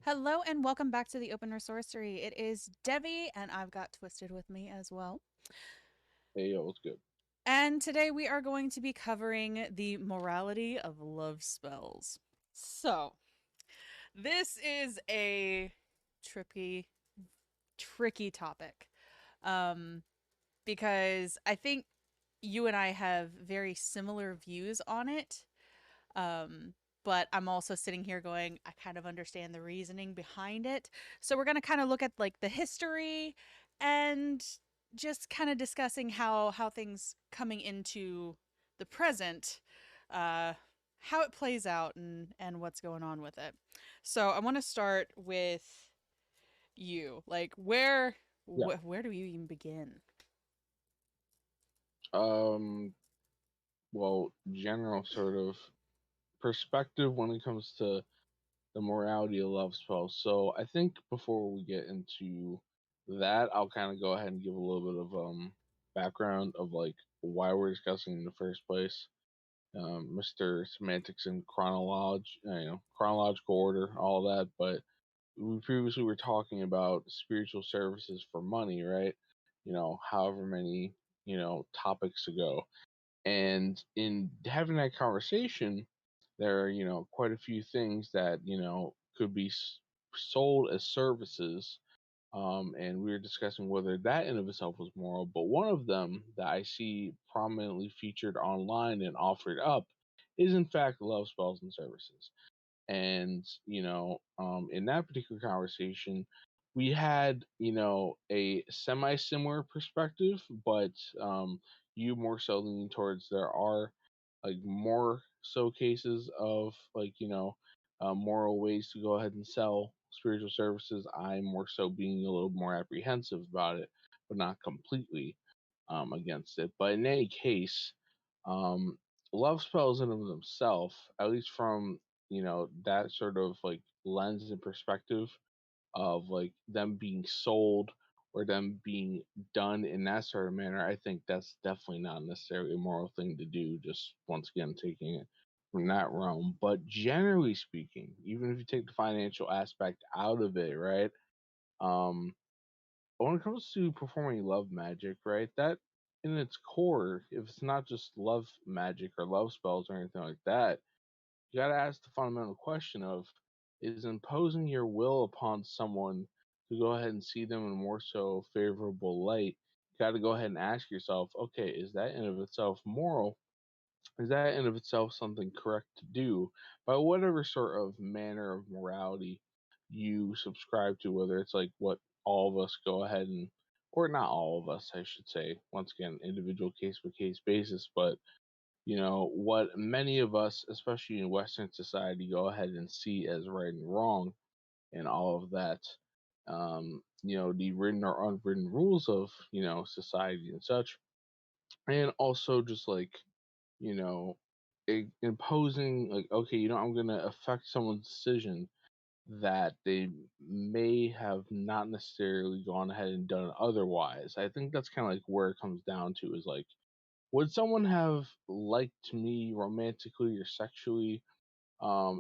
Hello and welcome back to the Open Sorcery. It is Devi and I've got Twisted with me as well. Hey, yo, what's good? And today we are going to be covering the morality of love spells. So, this is a tricky, tricky topic. Um, because I think you and I have very similar views on it. Um, but I'm also sitting here going, I kind of understand the reasoning behind it. So we're going to kind of look at like the history and just kind of discussing how things coming into the present, uh, how it plays out and what's going on with it. So I want to start with you. Like Yeah. where do you even begin? Um, general sort of perspective when it comes to the morality of love spells. So I think before we get into that, I'll kind of go ahead and give a little bit of background of like why we're discussing in the first place. Mr. Semantics and chronological order, all that. But we previously were talking about spiritual services for money, right? However many topics ago. And in having that conversation, there are, quite a few things that, could be sold as services. And we were discussing whether that in of itself was moral. But one of them that I see prominently featured online and offered up is, in fact, love spells and services. And, in that particular conversation, we had, a semi similar perspective, but you more so leaning towards there are like more so cases of like, moral ways to go ahead and sell spiritual services. I'm more so being a little more apprehensive about it, but not completely against it. But in any case, um, love spells in of themselves, at least from that sort of like lens and perspective of like them being sold or them being done in that sort of manner, I think that's definitely not necessarily a moral thing to do. Just once again, taking it from that realm. But generally speaking, even if you take the financial aspect out of it, right? Um, but when it comes to performing love magic, right, that in its core, if it's not just love magic or love spells or anything like that, you got to ask the fundamental question of is imposing your will upon someone to go ahead and see them in a more so favorable light. You got to go ahead and ask yourself, okay, is that in of itself moral? Is that in of itself something correct to do by whatever sort of manner of morality you subscribe to, whether it's like what all of us go ahead and, or not all of us, I should say, once again, individual case by case basis, but what many of us, especially in Western society, go ahead and see as right and wrong and all of that. The written or unwritten rules of, society and such. And also just like, you know, imposing, like, okay, I'm going to affect someone's decision that they may have not necessarily gone ahead and done otherwise. I think that's kind of like where it comes down to is like, would someone have liked me romantically or sexually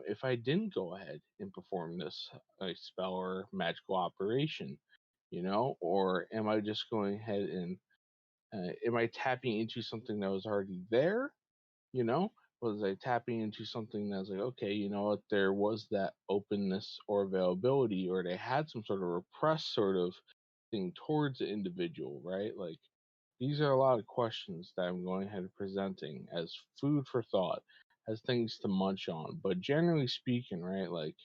if I didn't go ahead and perform this like spell or magical operation? Or am I just going ahead and am I tapping into something that was already there? You know, was I tapping into something that's like, okay, you know what, there was that openness or availability, or they had some sort of repressed sort of thing towards the individual, right? Like, these are a lot of questions that I'm going ahead and presenting as food for thought, as things to munch on. But generally speaking, right, like,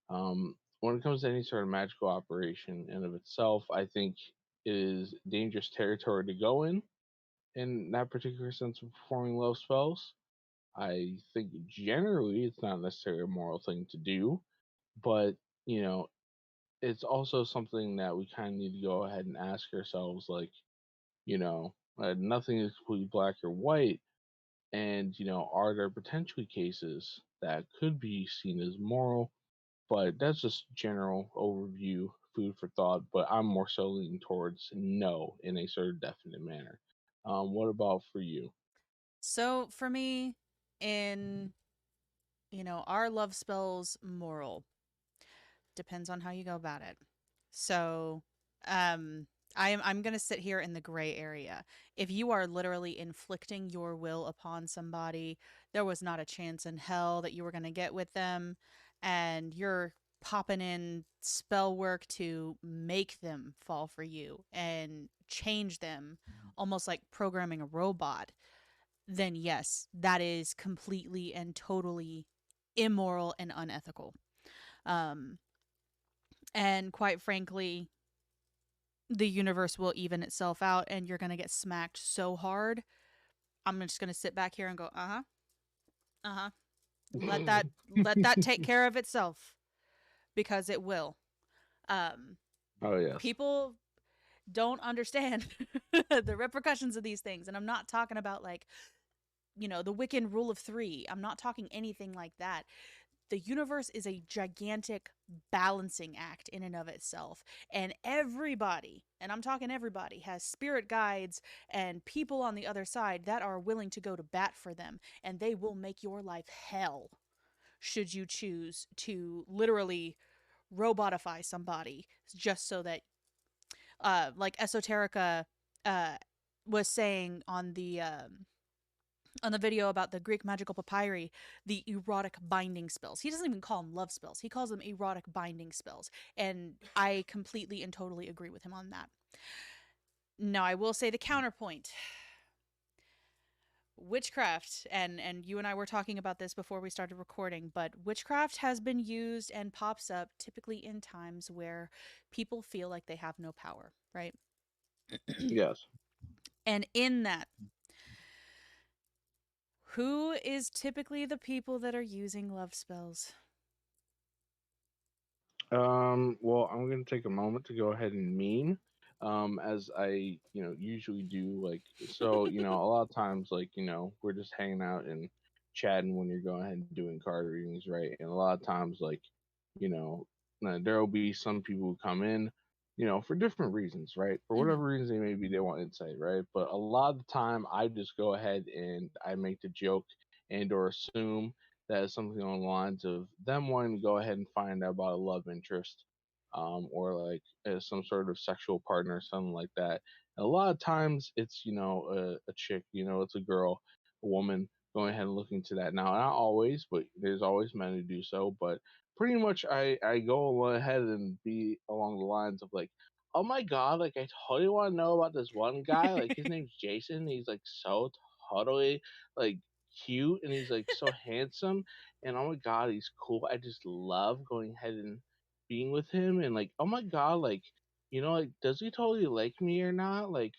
when it comes to any sort of magical operation in of itself, I think it is dangerous territory to go in that particular sense of performing love spells. I think generally it's not necessarily a moral thing to do, but you know, it's also something that we kind of need to go ahead and ask ourselves, like, nothing is completely black or white, and are there potentially cases that could be seen as moral? But that's just general overview, food for thought. But I'm more so leaning towards no in a sort of definite manner. What about for you? So for me, in our love spells moral. depends on how you go about it. So, um, I'm going to sit here in the gray area. If you are literally inflicting your will upon somebody, there was not a chance in hell that you were going to get with them, and you're popping in spell work to make them fall for you and change them, almost like programming a robot, then yes, that is completely and totally immoral and unethical. Um, and quite frankly, the universe will even itself out and you're going to get smacked so hard. I'm just going to sit back here and go, "Uh-huh. Uh-huh. Let that take care of itself because it will." Um Oh yes. People don't understand the repercussions of these things, and I'm not talking about like, the Wiccan rule of 3. I'm not talking anything like that. The universe is a gigantic balancing act in and of itself. And everybody, and I'm talking everybody, has spirit guides and people on the other side that are willing to go to bat for them. And they will make your life hell should you choose to literally robotify somebody just so that, like Esoterica uh, was saying on the video about the Greek magical papyri, the erotic binding spells. He doesn't even call them love spells. He calls them erotic binding spells. And I completely and totally agree with him on that. Now, I will say the counterpoint. Witchcraft, and you and I were talking about this before we started recording, but witchcraft has been used and pops up typically in times where people feel like they have no power, right? Yes. And in that, who is typically the people that are using love spells? Well, I'm gonna take a moment to go ahead and meme, as I, usually do. Like, so, a lot of times, like, we're just hanging out and chatting when you're going ahead and doing card readings, right? And a lot of times, like, you know, there will be some people who come in, for different reasons, right? For Mm-hmm. whatever reasons they may be, they want insight, right? But a lot of the time, I just go ahead and I make the joke and or assume that is something along the lines of them wanting to go ahead and find out about a love interest, or like some sort of sexual partner, something like that. And a lot of times it's a chick, it's a girl, a woman going ahead and looking to that. Now, not always, but there's always men who do so. But pretty much, I go ahead and be along the lines of like, oh my god, like I totally want to know about this one guy. Like his name's Jason. He's like so totally like cute and he's like so handsome and oh my god he's cool. I just love going ahead and being with him and like oh my god like like does he totally like me or not, like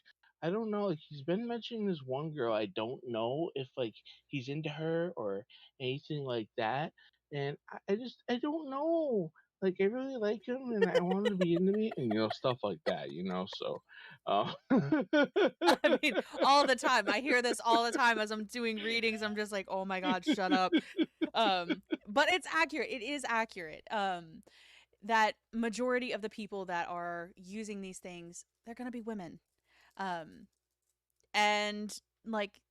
I don't know, like he's been mentioning this one girl. I don't know if like he's into her or anything like that, and I don't know, like I really like him and I want him to be into me and stuff like that, so uh I mean, all the time. I hear this all the time as I'm doing readings. I'm just like, oh my God, shut up. But it's accurate. It is accurate. That majority of the people that are using these things, they're gonna be women. Um, and like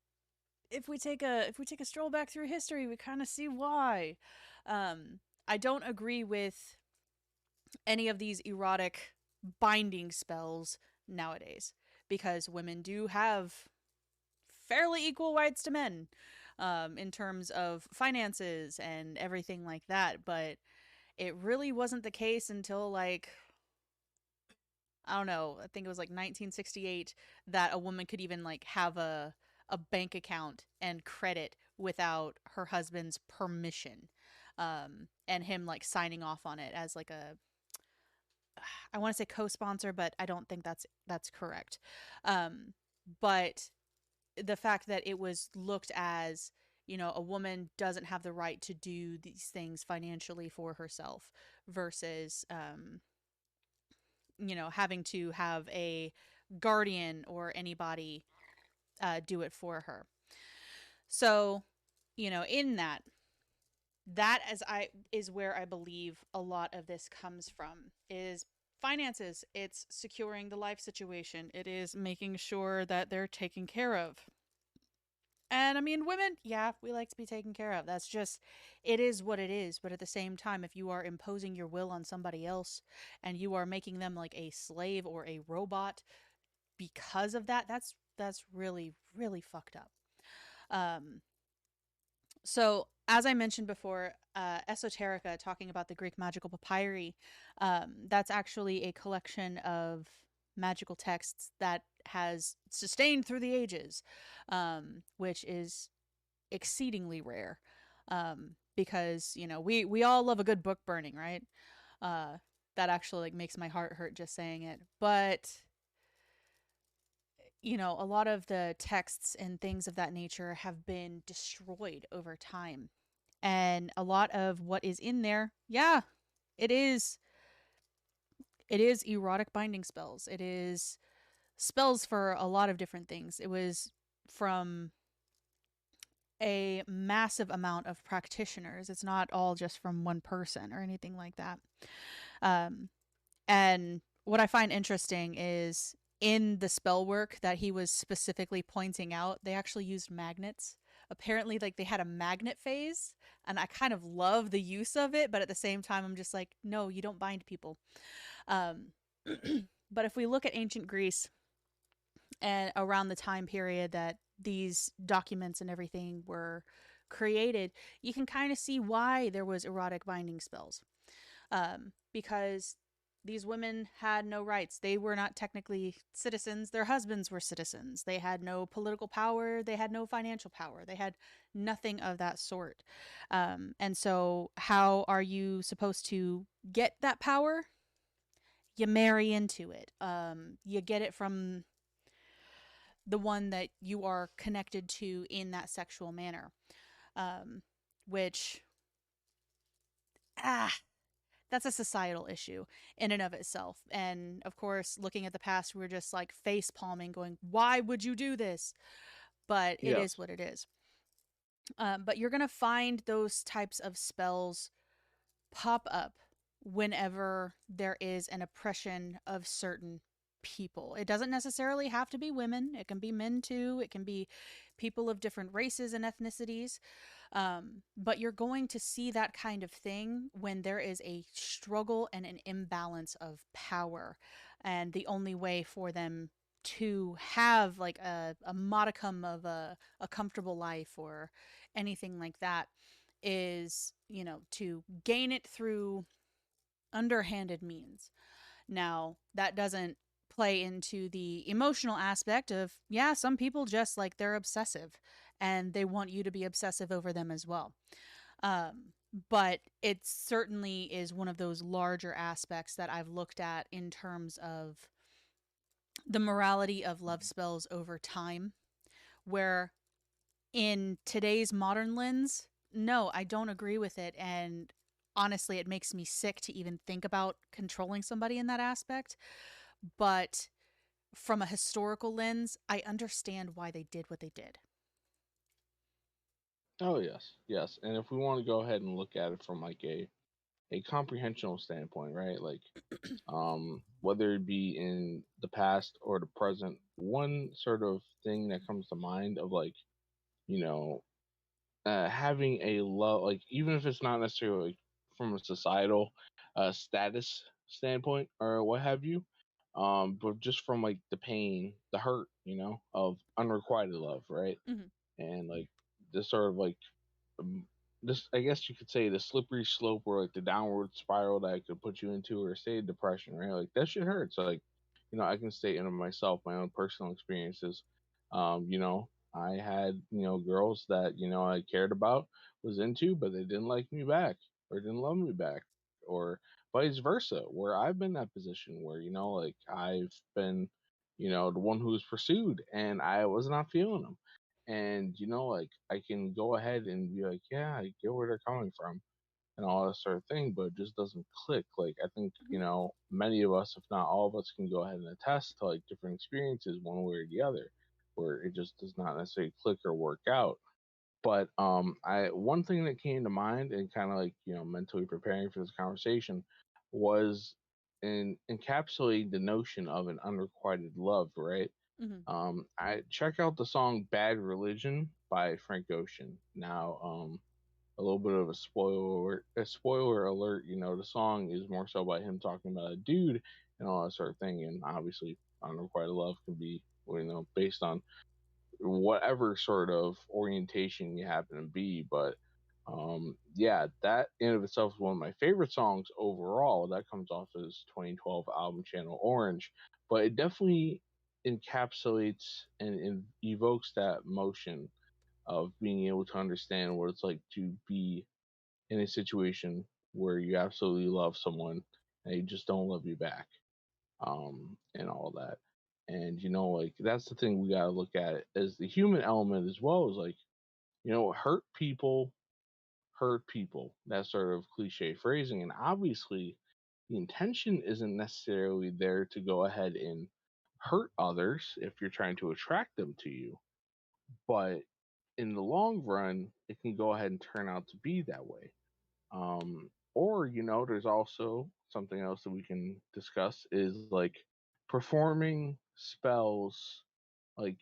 if we take a stroll back through history, we kind of see why. I don't agree with any of these erotic binding spells nowadays because women do have fairly equal rights to men, in terms of finances and everything like that. But it really wasn't the case until like, I don't know, I think it was like 1968 that a woman could even like have a bank account and credit without her husband's permission. And him like signing off on it as like a, I want to say co-sponsor, but I don't think that's correct. But the fact that it was looked as, a woman doesn't have the right to do these things financially for herself versus, having to have a guardian or anybody do it for her. So, in that as I is where I believe a lot of this comes from is finances. It's securing the life situation. It is making sure that they're taken care of. And I mean, women, yeah, we like to be taken care of. That's just, it is what it is. But at the same time, if you are imposing your will on somebody else and you are making them like a slave or a robot because of that, that's really, really fucked up. Um, so, as I mentioned before, Esoterica, talking about the Greek magical papyri, that's actually a collection of magical texts that has sustained through the ages, which is exceedingly rare. Because we all love a good book burning, right? Uh, that actually like makes my heart hurt just saying it. But a lot of the texts and things of that nature have been destroyed over time. And a lot of what is in there, yeah, it is erotic binding spells. It is spells for a lot of different things. It was from a massive amount of practitioners. It's not all just from one person or anything like that. Um, and what I find interesting is in the spell work that he was specifically pointing out, they actually used magnets. Apparently, like they had a magnet phase, and I kind of love the use of it, but at the same time, I'm just like, no, you don't bind people. Um, but if we look at ancient Greece and around the time period that these documents and everything were created, you can kind of see why there was erotic binding spells, because these women had no rights. They were not technically citizens. Their husbands were citizens. They had no political power. They had no financial power. They had nothing of that sort. And so, how are you supposed to get that power? You marry into it. You get it from the one that you are connected to in that sexual manner, um, which, ah, that's a societal issue in and of itself. And of course, looking at the past, we're just like face palming, going, why would you do this? But it is Yes. what it is. But you're going to find those types of spells pop up whenever there is an oppression of certain people. It doesn't necessarily have to be women, it can be men too, it can be people of different races and ethnicities. But you're going to see that kind of thing when there is a struggle and an imbalance of power. And the only way for them to have like a modicum of a comfortable life or anything like that is, to gain it through underhanded means. Now, that doesn't play into the emotional aspect of, yeah, some people just like they're obsessive and they want you to be obsessive over them as well. But it certainly is one of those larger aspects that I've looked at in terms of the morality of love spells over time, where in today's modern lens, no, I don't agree with it. And honestly, it makes me sick to even think about controlling somebody in that aspect. But from a historical lens, I understand why they did what they did. Oh yes, yes. And if we want to go ahead and look at it from like a comprehensional standpoint, right? Like whether it be in the past or the present, one sort of thing that comes to mind of like, you know, having a love, like even if it's not necessarily like, from a societal status standpoint or what have you, but just from like the pain, the hurt, of unrequited love, right? Mm-hmm. And like this sort of like um, this, I guess you could say, the slippery slope or like the downward spiral that it could put you into, or say depression, right? Like that shit hurts. Like, I can state into myself my own personal experiences. I had, girls that, I cared about, was into, but they didn't like me back or didn't love me back, or vice versa, where I've been in that position where, like I've been, the one who was pursued and I was not feeling them. And like I can go ahead and be like, yeah, I get where they're coming from and all that sort of thing, but it just doesn't click. Like I think Mm-hmm. many of us, if not all of us, can go ahead and attest to like different experiences one way or the other, where it just does not necessarily click or work out. But I one thing that came to mind and kind of like mentally preparing for this conversation was in encapsulating the notion of an unrequited love, right? Hmm. I check out the song "Bad Religion" by Frank Ocean. Now, a little bit of a spoiler alert. You know, the song is more so about him talking about a dude and all that sort of thing. And obviously, Unrequited Love can be, based on whatever sort of orientation you happen to be. But yeah, that in of itself is one of my favorite songs overall. That comes off his 2012 album Channel Orange, but it definitely encapsulates and evokes that motion of being able to understand what it's like to be in a situation where you absolutely love someone and they just don't love you back, and all that. And like that's the thing we gotta look at it as the human element as well as like, hurt people. That sort of cliche phrasing, and obviously, the intention isn't necessarily there to go ahead and hurt others if you're trying to attract them to you, but in the long run, it can go ahead and turn out to be that way. Or, there's also something else that we can discuss is like performing spells, like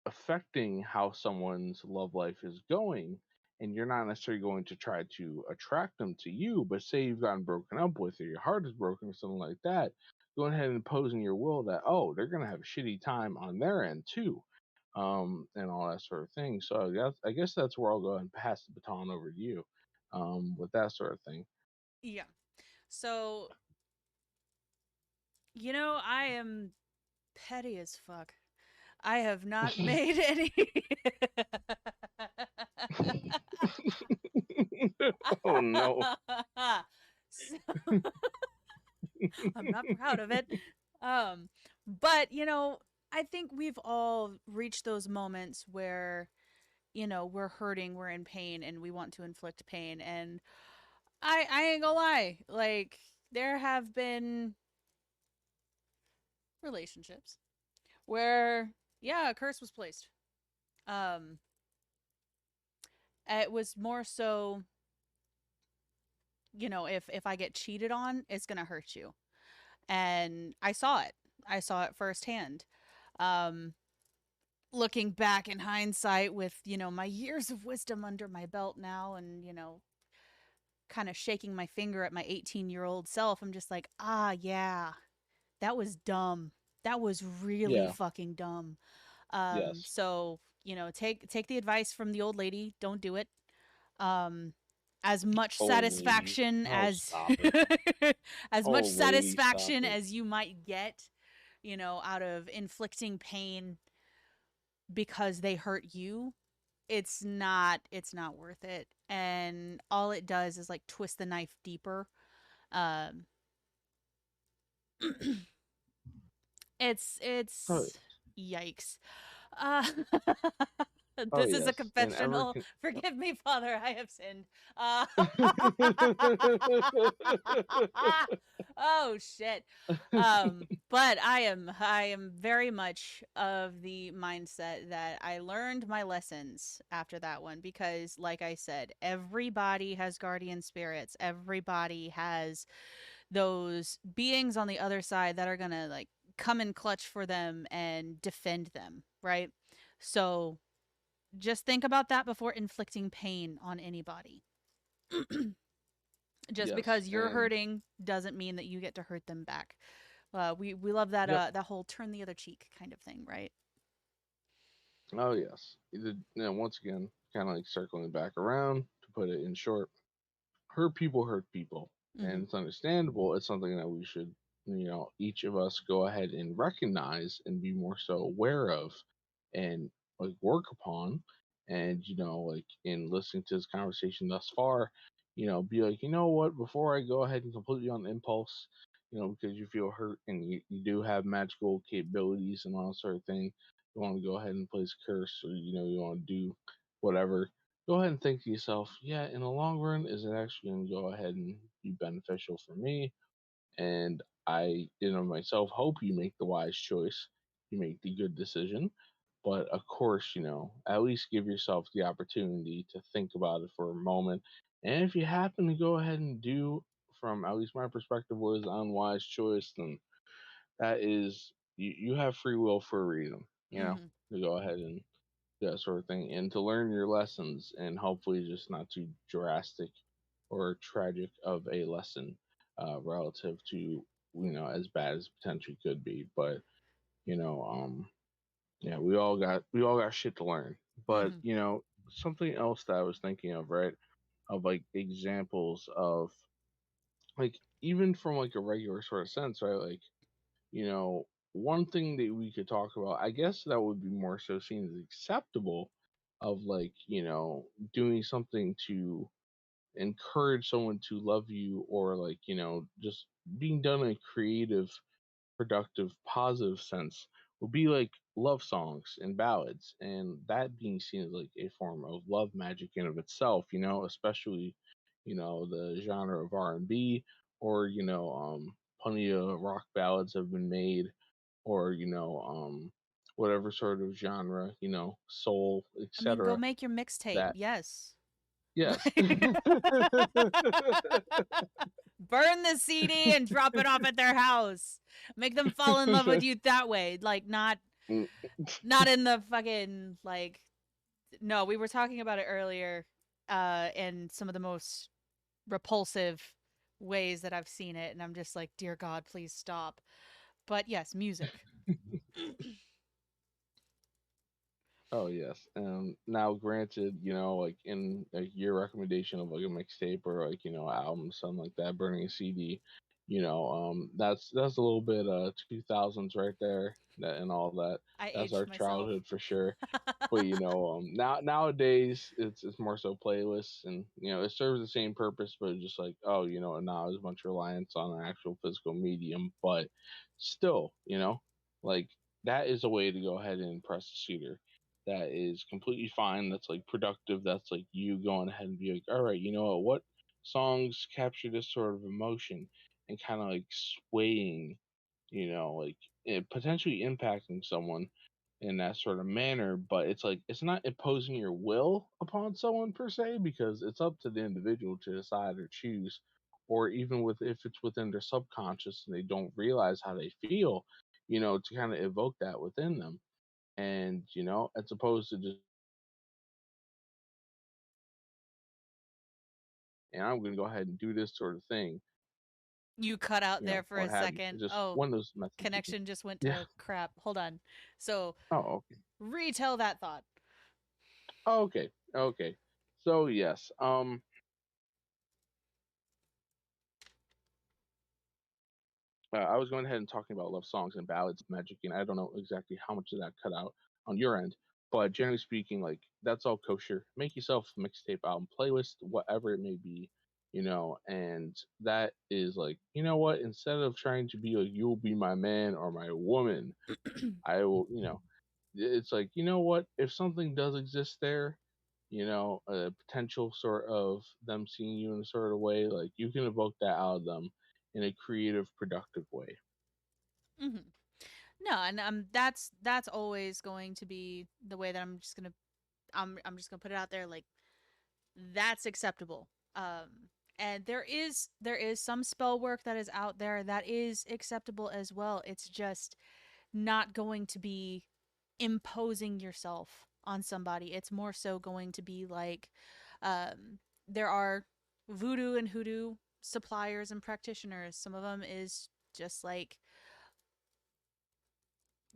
affecting how someone's love life is going. And you're not necessarily going to try to attract them to you, but say you've gotten broken up with or your heart is broken or something like that, going ahead and imposing your will that, oh, they're going to have a shitty time on their end too, and all that sort of thing. So I guess that's where I'll go and pass the baton over to you, with that sort of thing. Yeah. So, I am petty as fuck. I have not made any. Oh no. So, I'm not proud of it. But I think we've all reached those moments where we're hurting, we're in pain, and we want to inflict pain. And I ain't gonna lie, like there have been relationships where yeah, a curse was placed. Um, it was more so, if I get cheated on, it's gonna hurt you, and I saw it. I saw it firsthand. Um, Looking back in hindsight with my years of wisdom under my belt now, and kind of shaking my finger at my 18-year-old self, I'm just like, ah, yeah, that was dumb. That was really Yeah. fucking dumb. Yes. So take the advice from the old lady. Don't do it. Um, as much Old lady. satisfaction Oh, as stop it. as much Old lady, stop satisfaction it. as you might get, out of inflicting pain because they hurt you, it's not worth it. And all it does is like twist the knife deeper. Um, Oh, it's yikes. Uh, oh this is a yes. And ever confessional. Forgive me, Father, I have sinned. Oh shit. But I am very much of the mindset that I learned my lessons after that one, because like I said, everybody has guardian spirits. Everybody has those beings on the other side that are going to like come and clutch for them and defend them, right? So just think about that before inflicting pain on anybody. Just yes. because you're And hurting doesn't mean that you get to hurt them back. We love that yep. that whole turn the other cheek kind of thing, right? Oh yes. Once again, kind of like circling back around to put it in short, hurt people, Mm-hmm. and it's understandable. It's something that we should, each of us go ahead and recognize and be more so aware of, and like work upon. And like in listening to this conversation thus far, be like, you know what, before I go ahead and completely on impulse, because you feel hurt and you do have magical capabilities and all that sort of thing, you want to go ahead and place a curse, or you want to do whatever, go ahead and think to yourself, yeah, in the long run, is it actually going to go ahead and be beneficial for me? And I, myself, hope you make the wise choice, you make the good decision. But of course, at least give yourself the opportunity to think about it for a moment. And if you happen to go ahead and do, from at least my perspective, was an unwise choice, then that is, you have free will for a reason. Mhm. to go ahead and do that sort of thing, and to learn your lessons, and hopefully just not too drastic or tragic of a lesson relative to as bad as potentially could be. But you know, yeah, we all got shit to learn. But Mhm. something else that I was thinking of, right? Of like examples of like even from like a regular sort of sense, right? Like you know, one thing that we could talk about, I guess that would be more so seen as acceptable, of like doing something to encourage someone to love you, or like just being done in a creative, productive, positive sense, would be like love songs and ballads, and that being seen as like a form of love magic in of itself, especially the genre of R&B, or plenty of rock ballads have been made, or whatever sort of genre, soul, I mean, go etc. make your mixtape. That Yes. yes. Burn the CD and drop it off at their house. Make them fall in love with you that way. Like not in the fucking like no, we were talking about it earlier in some of the most repulsive ways that I've seen it, and I'm just like, dear God, please stop. But yes, music. Oh yes. Now granted, like in like your recommendation of like a mixtape, or like, album, something like that, burning a CD, that's a little bit 2000s right there, that and all that. I That's aged our myself. childhood for sure. But nowadays it's more so playlists, and it serves the same purpose, but just like, oh, not as much reliance on an actual physical medium, but still, like that is a way to go ahead and impress the suitor. That is completely fine. That's like productive. That's like you going ahead and be like, all right, you know what songs capture this sort of emotion, and kind of like swaying, like potentially impacting someone in that sort of manner. But it's like it's not imposing your will upon someone per se, because it's up to the individual to decide or choose, or even with if it's within their subconscious and they don't realize how they feel, to kind of evoke that within them. And as opposed to just, and I'm going to go ahead and do this sort of thing, You cut out there for a what have you. second. It's just Oh, one of those methods you can. connection just went Yeah. to crap. Hold on. So, Oh, okay. retell that thought. Oh, okay. Okay. So yes. I was going ahead and talking about love songs and ballads, magic, and I don't know exactly how much of that cut out on your end, but generally speaking, like that's all kosher. Make yourself a mixtape album, playlist, whatever it may be, and that is like, what? Instead of trying to be like, you'll be my man or my woman, I will, it's like, what? If something does exist there, a potential sort of them seeing you in a sort of way, like you can evoke that out of them in a creative, productive way. hmm No, and that's always going to be the way that I'm just gonna put it out there. Like that's acceptable. And there is some spell work that is out there that is acceptable as well. It's just not going to be imposing yourself on somebody. It's more so going to be like there are voodoo and hoodoo suppliers and practitioners. Some of them is just like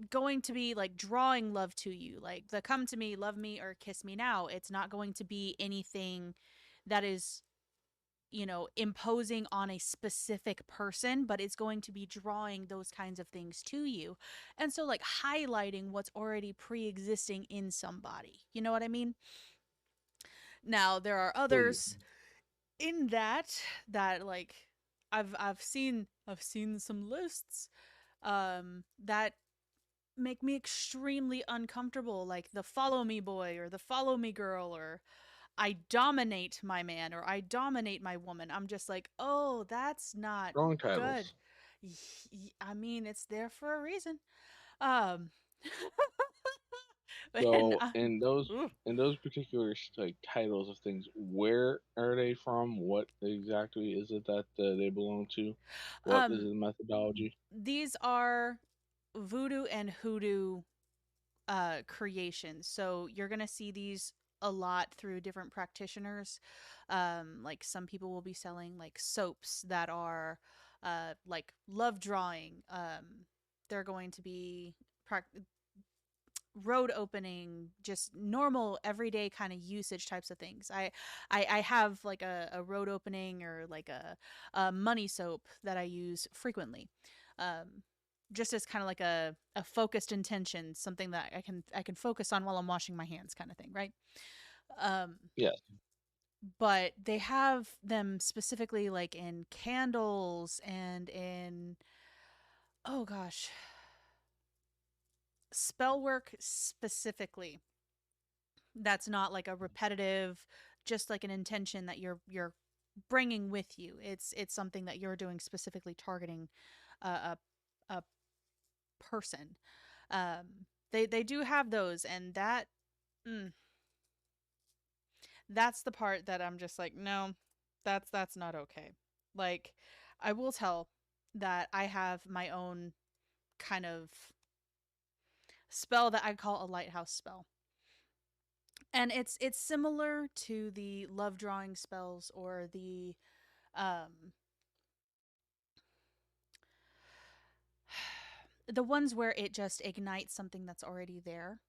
going to be like drawing love to you, like the come to me, love me, or kiss me now. It's not going to be anything that is imposing on a specific person, but it's going to be drawing those kinds of things to you. And so, like, highlighting what's already pre existing in somebody. You know what I mean? Now, there are Oh yeah. others in that like I've seen some lists that make me extremely uncomfortable, like the follow me boy or the follow me girl, or I dominate my man or I dominate my woman. I'm just like, oh, that's not Strong good. titles. I mean, it's there for a reason. Um, and So in those particular like titles of things, where are they from? What exactly is it that they belong to? What is um, the methodology? these are voodoo and hoodoo creations. So you're gonna see these a lot through different practitioners. Like some people will be selling like soaps that are like love drawing. They're going to be road opening, just normal everyday kind of usage types of things. I have like a road opening or like a money soap that I use frequently. Just as kind of like a focused intention, something that I can focus on while I'm washing my hands, kind of thing, right? Um, Yes. but they have them specifically like in candles and in, oh gosh, spell work specifically. That's not like a repetitive, just like an intention that you're bringing with you. It's something that you're doing specifically targeting a person. They do have those, and mm, that's the part that I'm just like, no, that's not okay. Like, I will tell that I have my own kind of spell that I call a lighthouse spell. And it's similar to the love drawing spells or um the ones where it just ignites something that's already there.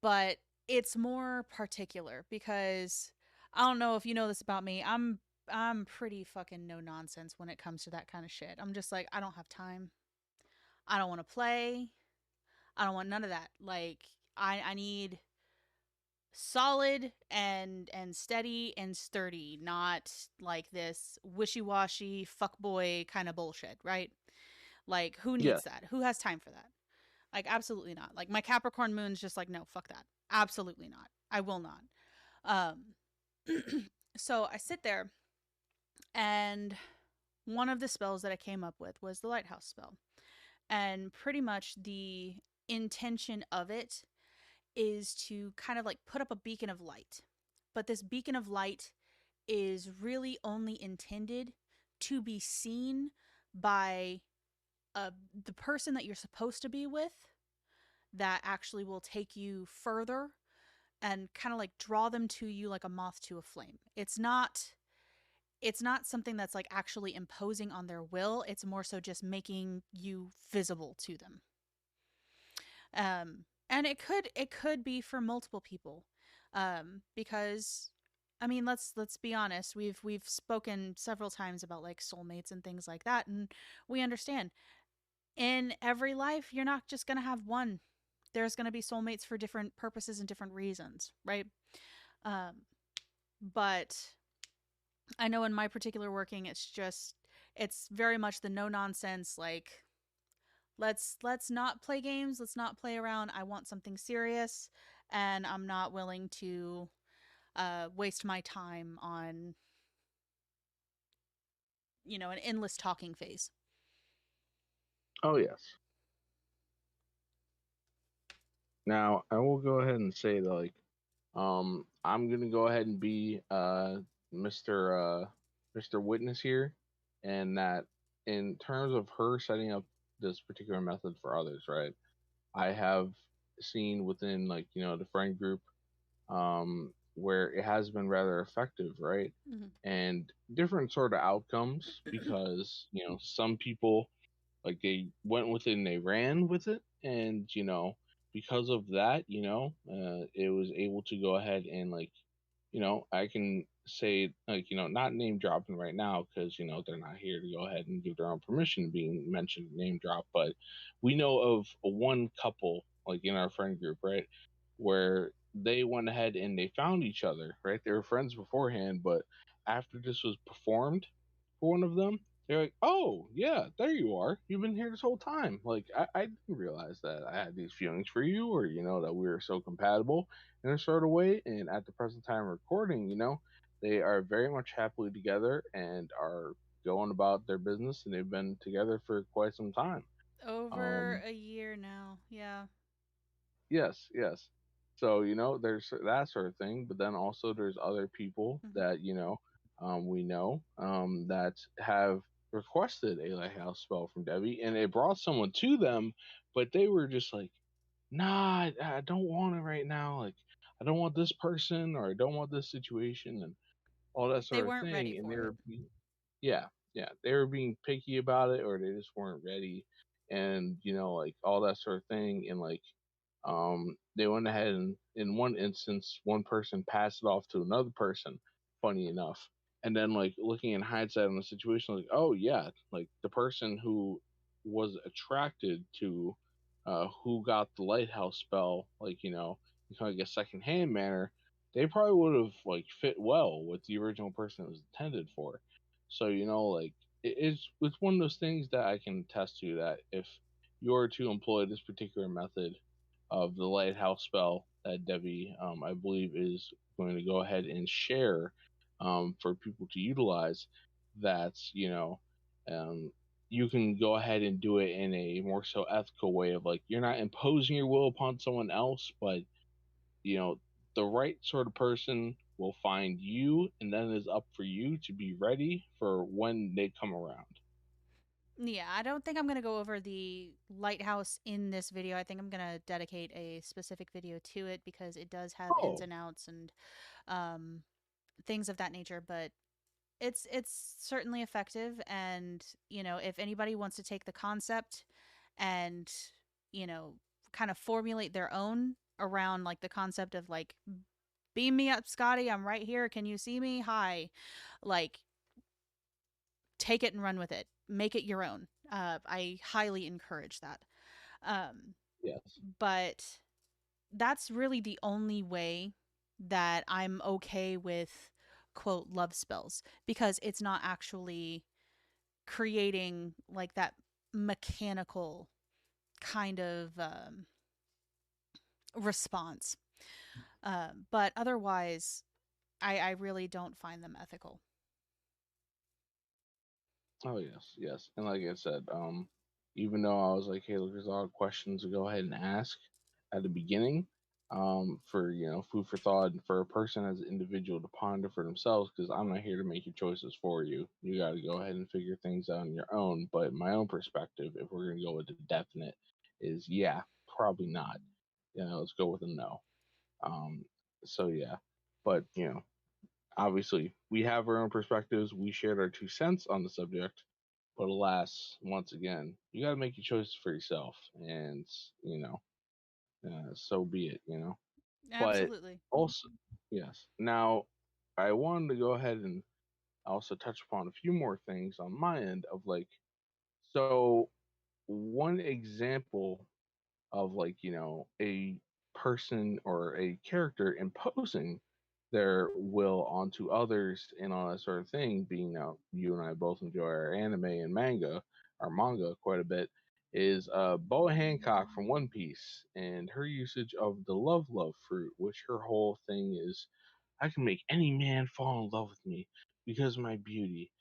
But it's more particular because I don't know if you know this about me. I'm pretty fucking no nonsense when it comes to that kind of shit. I'm just like, I don't have time. I don't want to play. I don't want none of that. Like, I need solid and steady and sturdy, not like this wishy-washy fuckboy kind of bullshit, right? Like, who Yes. needs that? Who has time for that? Like, absolutely not. Like, my Capricorn moon's just like, no, fuck that. Absolutely not. I will not. Um, so I sit there, and one of the spells that I came up with was the lighthouse spell. And pretty much the intention of it is to kind of like put up a beacon of light. But this beacon of light is really only intended to be seen by the person that you're supposed to be with, that actually will take you further and kind of like draw them to you like a moth to a flame. It's not something that's like actually imposing on their will. It's more so just making you visible to them. And it could be for multiple people, because I mean, let's be honest. We've spoken several times about like soulmates and things like that, and we understand in every life you're not just gonna have one. There's gonna be soulmates for different purposes and different reasons, right? Um, but I know in my particular working, it's very much the no nonsense, like let's not play games, let's not play around. I want something serious, and I'm not willing to waste my time on an endless talking phase. Oh yes. Now I will go ahead and say that I'm gonna go ahead and be Mr. Mr. Witness here, and that in terms of her setting up this particular method for others, right? I have seen within the friend group where it has been rather effective, right? Mm-hmm. And different sort of outcomes because some people like they went with it and they ran with it, and because of that, it was able to go ahead and I can say not name dropping right now because they're not here to go ahead and give their own permission being mentioned name drop, but we know of one couple like in our friend group, right, where they went ahead and they found each other, right? They were friends beforehand, but after this was performed for one of them, they're like, "Oh yeah, there you are. You've been here this whole time. Like I didn't realize that I had these feelings for you, or that we were so compatible in a sort of way." And at the present time of recording, they are very much happily together and are going about their business, and they've been together for quite some time. Over Um, a year now, yeah. yes, yes. So there's that sort of thing, but then also there's other people Mm-hmm. that we know that have requested a lighthouse spell from Debbie, and it brought someone to them, but they were just like, nah, I don't want it right now. Like, I don't want this person, or I don't want this situation, and all that They sort of weren't ready thing. And for it. yeah, yeah, they were being picky about it, or they just weren't ready, and like all that sort of thing. And like, they went ahead and in one instance, one person passed it off to another person. Funny enough, and then like looking in hindsight on the situation, like, oh yeah, like the person who was attracted to who got the lighthouse spell, like in kind of like a second hand manner, they probably would have like fit well with the original person it was intended for. So like it's one of those things that I can attest to, that if you were to employ this particular method of the lighthouse spell that Devi, I believe, is going to go ahead and share for people to utilize, that's um, you can go ahead and do it in a more so ethical way of like, you're not imposing your will upon someone else, but you know the right sort of person will find you, and then it's up for you to be ready for when they come around. Yeah, I don't think I'm going to go over the lighthouse in this video. I think I'm going to dedicate a specific video to it because it does have ins Oh, and outs and um, things of that nature. But it's certainly effective, and if anybody wants to take the concept and you know kind of formulate their own around like the concept of like beam me up, Scotty, I'm right here, can you see me, hi, like take it and run with it, make it your own. I highly encourage that. um, yes. but that's really the only way that I'm okay with quote love spells, because it's not actually creating like that mechanical kind of response. But otherwise, I really don't find them ethical. Oh yes, yes. And like I said, even though I was like, hey, look, there's a lot of questions to go ahead and ask at the beginning, for food for thought, and for a person as an individual to ponder for themselves, because I'm not here to make your choices for you. You got to go ahead and figure things out on your own. But my own perspective, if we're gonna go with the definite, is yeah, probably not. Let's go with a no. Um, so yeah, but obviously, we have our own perspectives. We shared our 2 cents on the subject, but alas, once again, you got to make your choices for yourself, and so be it. But Absolutely. also, yes. Now, I wanted to go ahead and also touch upon a few more things on my end of like, so one example of like a person or a character imposing their will onto others and all that sort of thing, being now you and I both enjoy our anime and manga quite a bit, is Boa Hancock from One Piece, and her usage of the love fruit, which her whole thing is, I can make any man fall in love with me because of my beauty.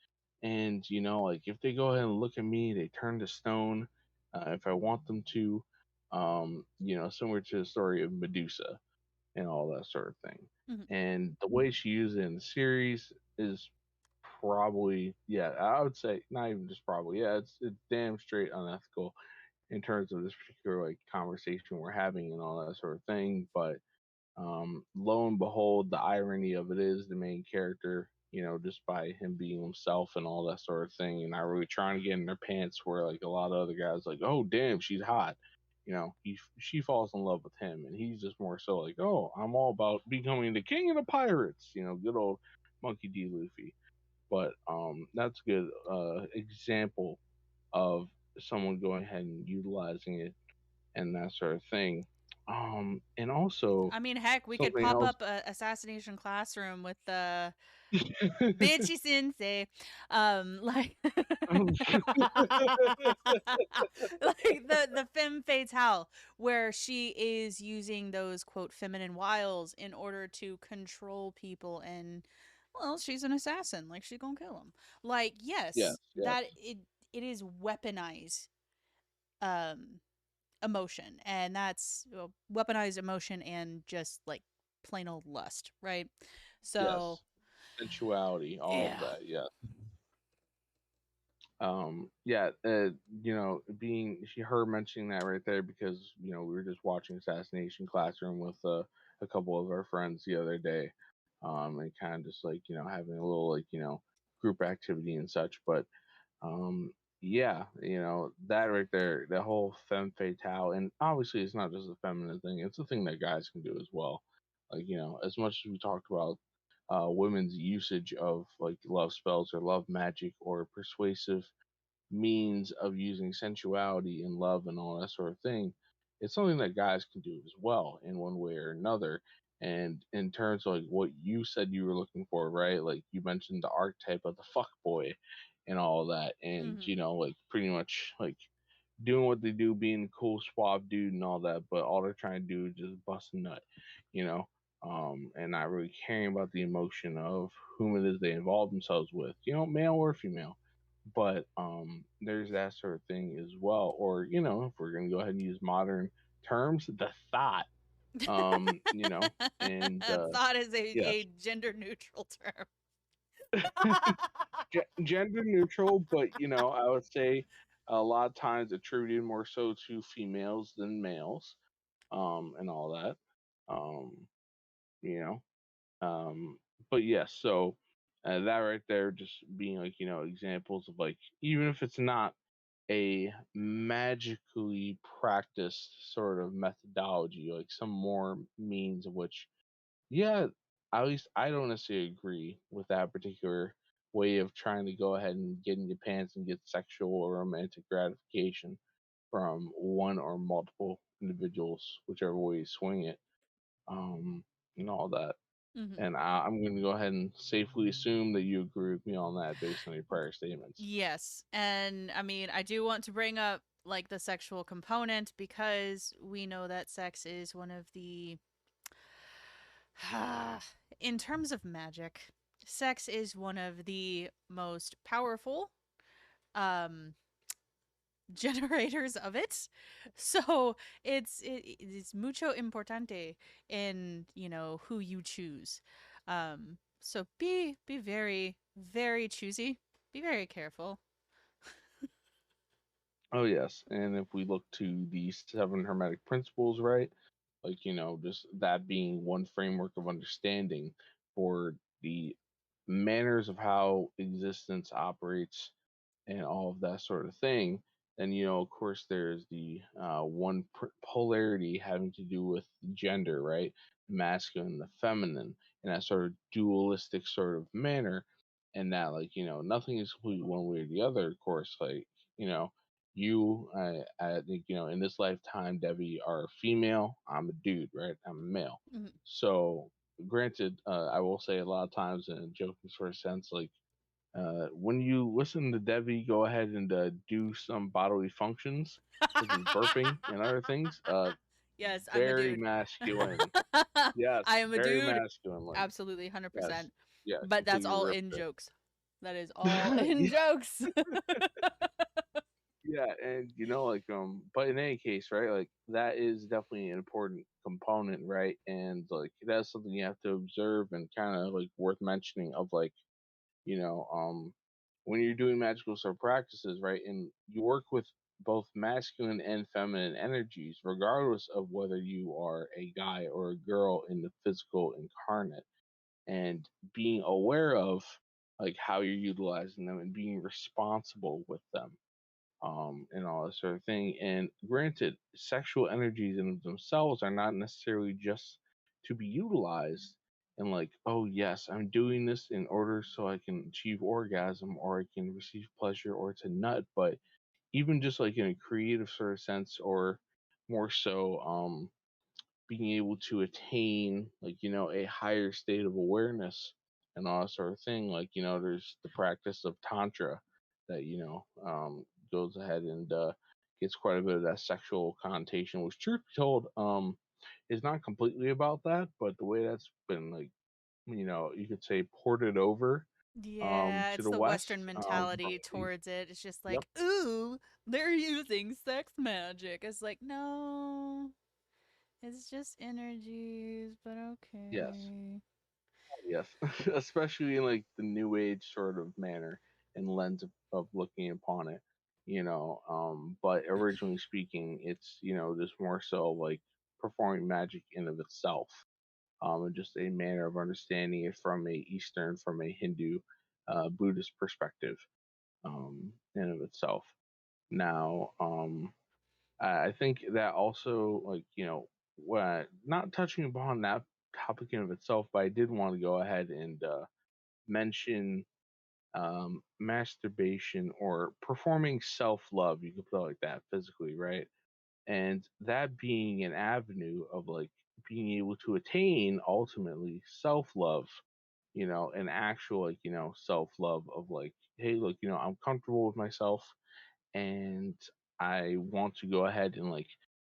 And like if they go ahead and look at me, they turn to stone. If I want them to, similar to the story of Medusa and all that sort of thing. Mhm. And the way she used it in the series is probably, yeah, I would say not even just probably, yeah, it's damn straight unethical in terms of this particular like conversation we're having and all that sort of thing. But lo and behold, the irony of it is the main character, just by him being himself and all that sort of thing, and not really trying to get in their pants, where like a lot of other guys like, oh damn, she's hot. She falls in love with him, and he's just more so like, oh, I'm all about becoming the king of the pirates. Good old Monkey D. Luffy. But that's a good example of someone going ahead and utilizing it and that sort of thing. And also I mean, heck, we could something pop else. up a assassination classroom with the bitchy sensei, like, like the femme fatale, where she is using those quote feminine wiles in order to control people, and well, she's an assassin, like she gonna kill them. Like, Yes, yes, yes, it is weaponized um emotion, and that's weaponized emotion and just like plain old lust, right? So yes. Sensuality, all of yeah. that. Yes. Yeah, being her mentioning that right there because we were just watching Assassination Classroom with a couple of our friends the other day, and kind of just like having a little like group activity and such. But um, yeah, that right there, that whole femme fatale, and obviously it's not just a feminine thing; it's a thing that guys can do as well. Like as much as we talked about women's usage of like love spells or love magic or persuasive means of using sensuality and love and all that sort of thing, it's something that guys can do as well in one way or another. And in terms of like what you said you were looking for, right? Like you mentioned the archetype of the fuck boy and all that, and Mm-hmm. like pretty much like doing what they do, being a cool suave dude and all that, but all they're trying to do is just bust a nut, you know, and not really caring about the emotion of whom it is they involve themselves with, male or female. But there's that sort of thing as well. Or, if we're gonna go ahead and use modern terms, the thought, you know, and Thought is yes, a gender neutral term. gender neutral, but I would say a lot of times attributed more so to females than males, and all that, um, you know, but yes, so that right there, just being like examples of like even if it's not a magically practiced sort of methodology, like some more means of which, yeah, at least I don't necessarily agree with that particular way of trying to go ahead and get in your pants and get sexual or romantic gratification from one or multiple individuals, whichever way you swing it, um, and all that. Hmm. And I'm going to go ahead and safely assume that you agree with me on that based on your prior statements. Yes. And I mean, I do want to bring up like the sexual component because we know that sex is one of the in terms of magic, sex is one of the most powerful um generators of it. So it's mucho importante in, who you choose. So be very very choosy. Be very careful. Oh, yes. And if we look to the seven hermetic principles, right? Like, just that being one framework of understanding for the manners of how existence operates and all of that sort of thing. And of course, there's the one polarity having to do with gender, right? The masculine, the feminine, in that sort of dualistic sort of manner. And that, like, nothing is complete one way or the other. Of course, like, you know, I think, in this lifetime, Debbie are female. I'm a dude, right? I'm a male. Mhm. So, granted, I will say a lot of times in a joking sort of sense, like when you listen to Devi go ahead and do some bodily functions, such as burping and other things, Yes, I'm a very dude. masculine. Yes, I am a very dude. masculine. Like, Absolutely yes, 100%. yes, But that's completely all ripped in it. jokes. That is all in jokes. Yeah, and like but in any case, right, like that is definitely an important component, right? And like that's something you have to observe and kind of like worth mentioning of like you know, when you're doing magical sort of practices, right, and you work with both masculine and feminine energies, regardless of whether you are a guy or a girl in the physical incarnate, and being aware of like how you're utilizing them and being responsible with them, and all that sort of thing. And granted, sexual energies in themselves are not necessarily just to be utilized and like, oh yes, I'm doing this in order so I can achieve orgasm or I can receive pleasure or to nut, but even just like in a creative sort of sense or more so being able to attain like a higher state of awareness and all that sort of thing, like there's the practice of tantra that goes ahead and gets quite a bit of that sexual connotation, which truth be told is not completely about that, but the way that's been like you could say ported over Yeah, to it's the the west, Western from mentality the towards it. It's just yep, like, ooh, they're using sex magic. It's like, no, it's just energies, but yes, okay. yes, especially in like the new age sort of manner and lens of looking upon it, but originally speaking, it's just more so like performing magic in of itself, and just a manner of understanding it from from a Hindu, Buddhist perspective, in of itself. Now, I think that also, like, not touching upon that topic in of itself, but I did want to go ahead and mention masturbation or performing self love. You could put it like that, physically, right? And that being an avenue of like being able to attain ultimately self love, an actual, like, self love of like, hey, look, I'm comfortable with myself, and I want to go ahead and like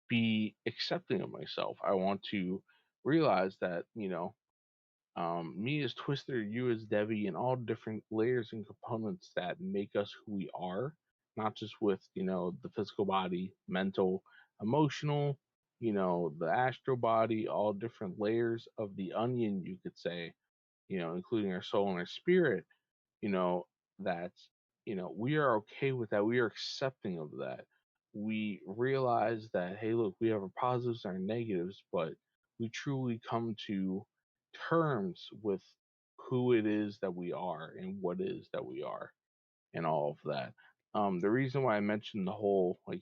be accepting of myself. I want to realize that, me as Twister, you as Devi, and all different layers and components that make us who we are, not just with, the physical body, mental, emotional, the astral body, all different layers of the onion, you could say, including our soul and our spirit, you know, that, we are okay with that. We are accepting of that. We realize that, hey, look, we have our positives and our negatives, but we truly come to terms with who it is that we are and what it is that we are and all of that. The reason why I mentioned the whole, like,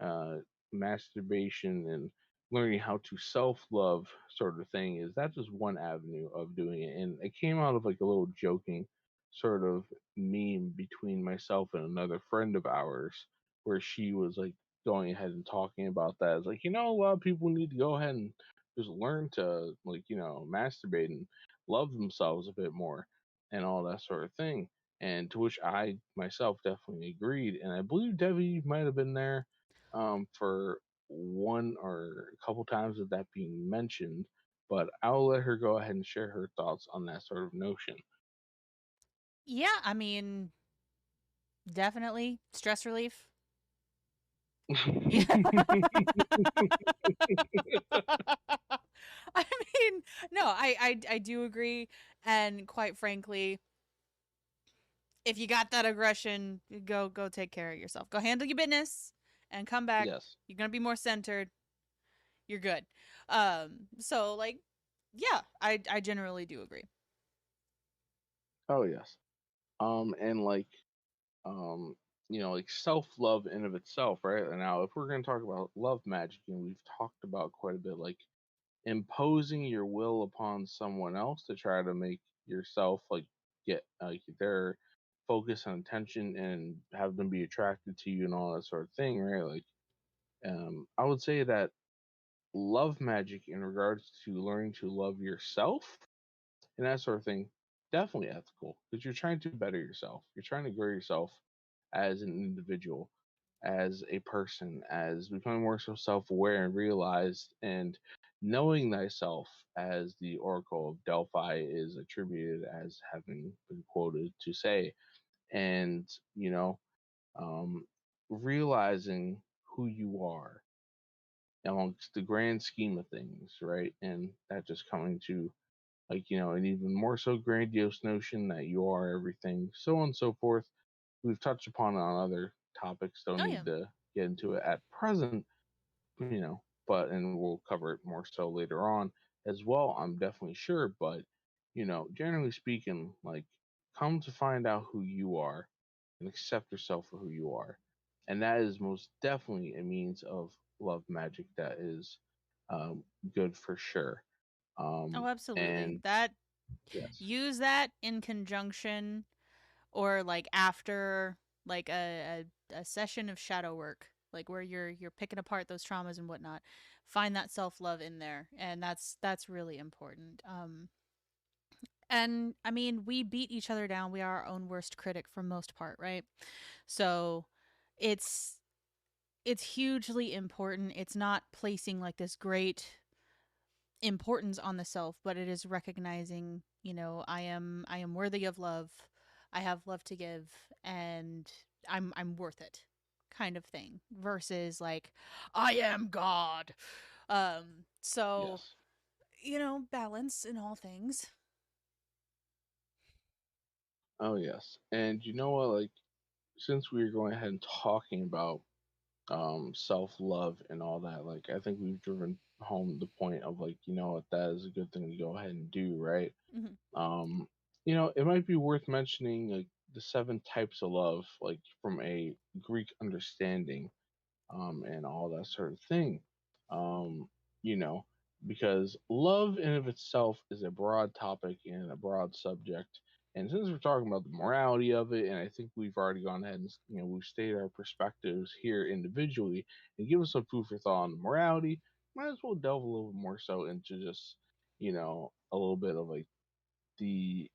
uh, masturbation and learning how to self love sort of thing is that's just one avenue of doing it. And it came out of like a little joking sort of meme between myself and another friend of ours, where she was like going ahead and talking about that. It's like, a lot of people need to go ahead and just learn to, like, masturbate and love themselves a bit more and all that sort of thing, and to which I myself definitely agreed. And I believe Debbie might have been there for one or a couple times of that being mentioned, but I'll let her go ahead and share her thoughts on that sort of notion. Yeah, I mean, definitely stress relief. Yeah. I mean, no, I do agree, and quite frankly, if you got that aggression, go take care of yourself. Go handle your business and come back. Yes. You're going to be more centered. You're good. So like yeah, I generally do agree. Oh yes. And like, um, like self love in of itself, right? And now, if we're going to talk about love magic, and we've talked about quite a bit, like imposing your will upon someone else to try to make yourself like get like their focus and attention and have them be attracted to you and all that sort of thing, right? Like, I would say that love magic in regards to learning to love yourself and that sort of thing, definitely ethical, because you're trying to better yourself. You're trying to grow yourself as an individual, as a person, as becoming more so self-aware and realized, and knowing thyself, as the Oracle of Delphi is attributed as having been quoted to say, and um, realizing who you are amongst the grand scheme of things, right? And that just coming to, like, an even more so grandiose notion that you are everything, so on and so forth. We've touched upon it on other topics, don't Oh yeah. need to get into it at present, but and we'll cover it more so later on as well, I'm definitely sure. But, generally speaking, like, come to find out who you are and accept yourself for who you are. And that is most definitely a means of love magic that is um, good for sure. Oh, absolutely. And That yes, use that in conjunction or like after like a session of shadow work, like where you're picking apart those traumas and whatnot. Find that self love in there, and that's really important. And I mean, we beat each other down. We are our own worst critic for most part, right? So it's it's hugely important. It's not placing like this great importance on the self, but it is recognizing, I am worthy of love. I have love to give, and I'm worth it, kind of thing. Versus like, I am God. So yes. balance in all things. Oh yes. And you know what, like since we are going ahead and talking about self love and all that, like I think we've driven home the point of like, you know what, that is a good thing to go ahead and do, right? Hmm. Um, it might be worth mentioning like the seven types of love, like from a Greek understanding, and all that sort of thing. Um, you know, because love in of itself is a broad topic and a broad subject. And since we're talking about the morality of it, and I think we've already gone ahead and we've stated our perspectives here individually and give us some food for thought on the morality, might as well delve a little bit more so into just a little bit of like the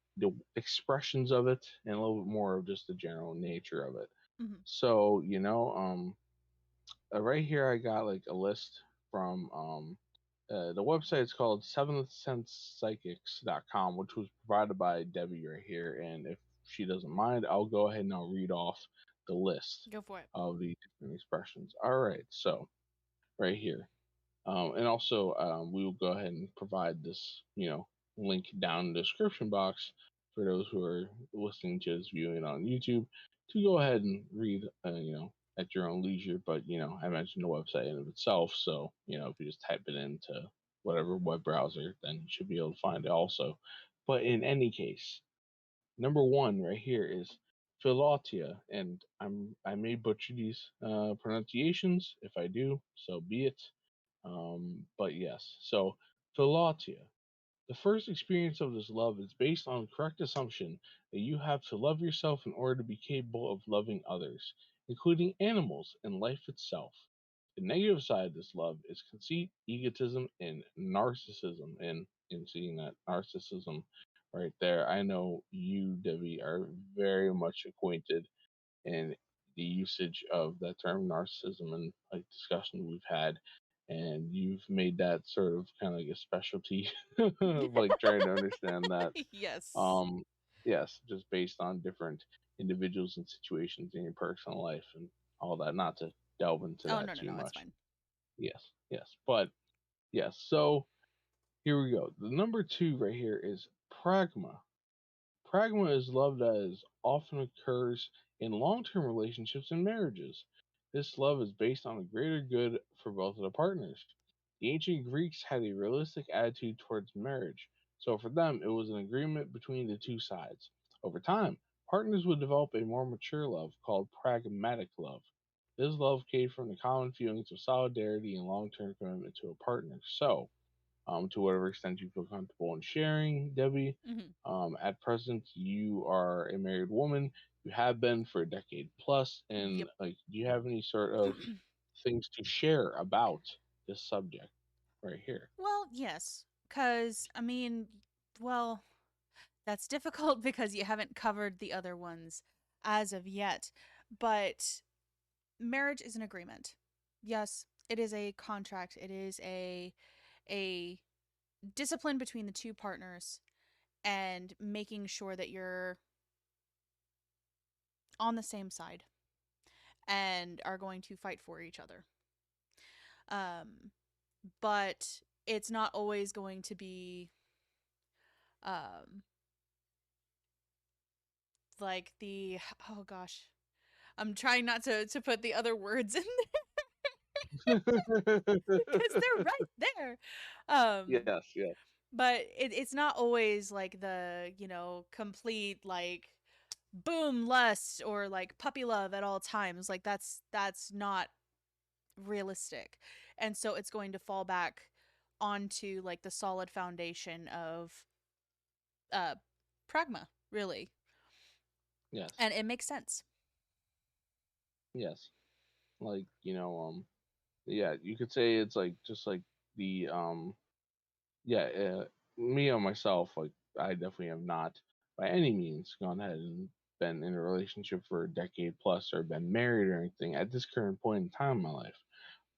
expressions of it and a little bit more of just the general nature of it. Hmm. So right here I got like a list from the website is called seventhsensepsychics.com, which was provided by Debbie right here. And if she doesn't mind, I'll go ahead and I'll read off the list Go for it. of the different expressions. All right, so right here. And also, we will go ahead and provide this, link down in the description box for those who are listening to this viewing on YouTube to go ahead and read, at your own leisure. But, I mentioned the website in of itself. So, if you just type it into whatever web browser, then you should be able to find it also. But in any case, number one right here is Philotia, and I may butcher these pronunciations. If I do, so be it. But yes, so Philotia. The first experience of this love is based on the correct assumption that you have to love yourself in order to be capable of loving others, including animals and life itself. The negative side of this love is conceit, egotism, and narcissism. And in seeing that narcissism right there, I know you, Debbie, are very much acquainted and the usage of that term narcissism and like discussion we've had, and you've made that sort of kind of like a specialty of like trying to understand that. Yes. um yes, just based on different individuals and situations in your personal life and all that, not to delve into Oh, that no, no, too no, it's much. fine. Yes, but yes, so here we go. The number two right here is pragma. Pragma is love that is often occurs in long-term relationships and marriages. This love is based on a greater good for both of the partners. The ancient Greeks had a realistic attitude towards marriage, so for them it was an agreement between the two sides. Over time, partners would develop a more mature love called pragmatic love. This love came from the common feelings of solidarity and long-term commitment to a partner. So, to whatever extent you feel comfortable in sharing, Debbie. Hmm. At present, you are a married woman. You have been for a decade plus, and Yep. like, do you have any sort of things to share about this subject right here? Well, yes, because I mean, well, that's difficult because you haven't covered the other ones as of yet. But marriage is an agreement. Yes, it is a contract. It is a discipline between the two partners and making sure that you're on the same side and are going to fight for each other. Um, but it's not always going to be um, like the oh gosh, I'm trying not to put the other words in because they're right there. Um, Yes, yes, but it's not always like the complete like boom lust or like puppy love at all times. Like that's not realistic, and so it's going to fall back onto like the solid foundation of uh pragma, really, yes, and it makes sense. yes. Like, yeah, you could say it's like just like the yeah, me on myself, like I definitely have not by any means gone ahead and been in a relationship for a decade plus or been married or anything at this current point in time in my life.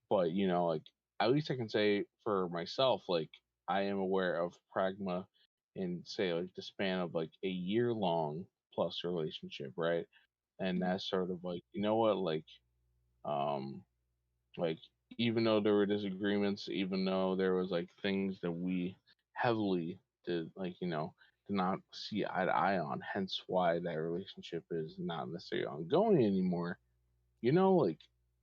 But like at least I can say for myself, like I am aware of pragma in say like the span of like a year long plus relationship, right? And Hmm. that's sort of like, um like, even though there were disagreements, even though there was like things that we heavily did, like, do not see eye to eye on, hence why that relationship is not necessarily ongoing anymore. Like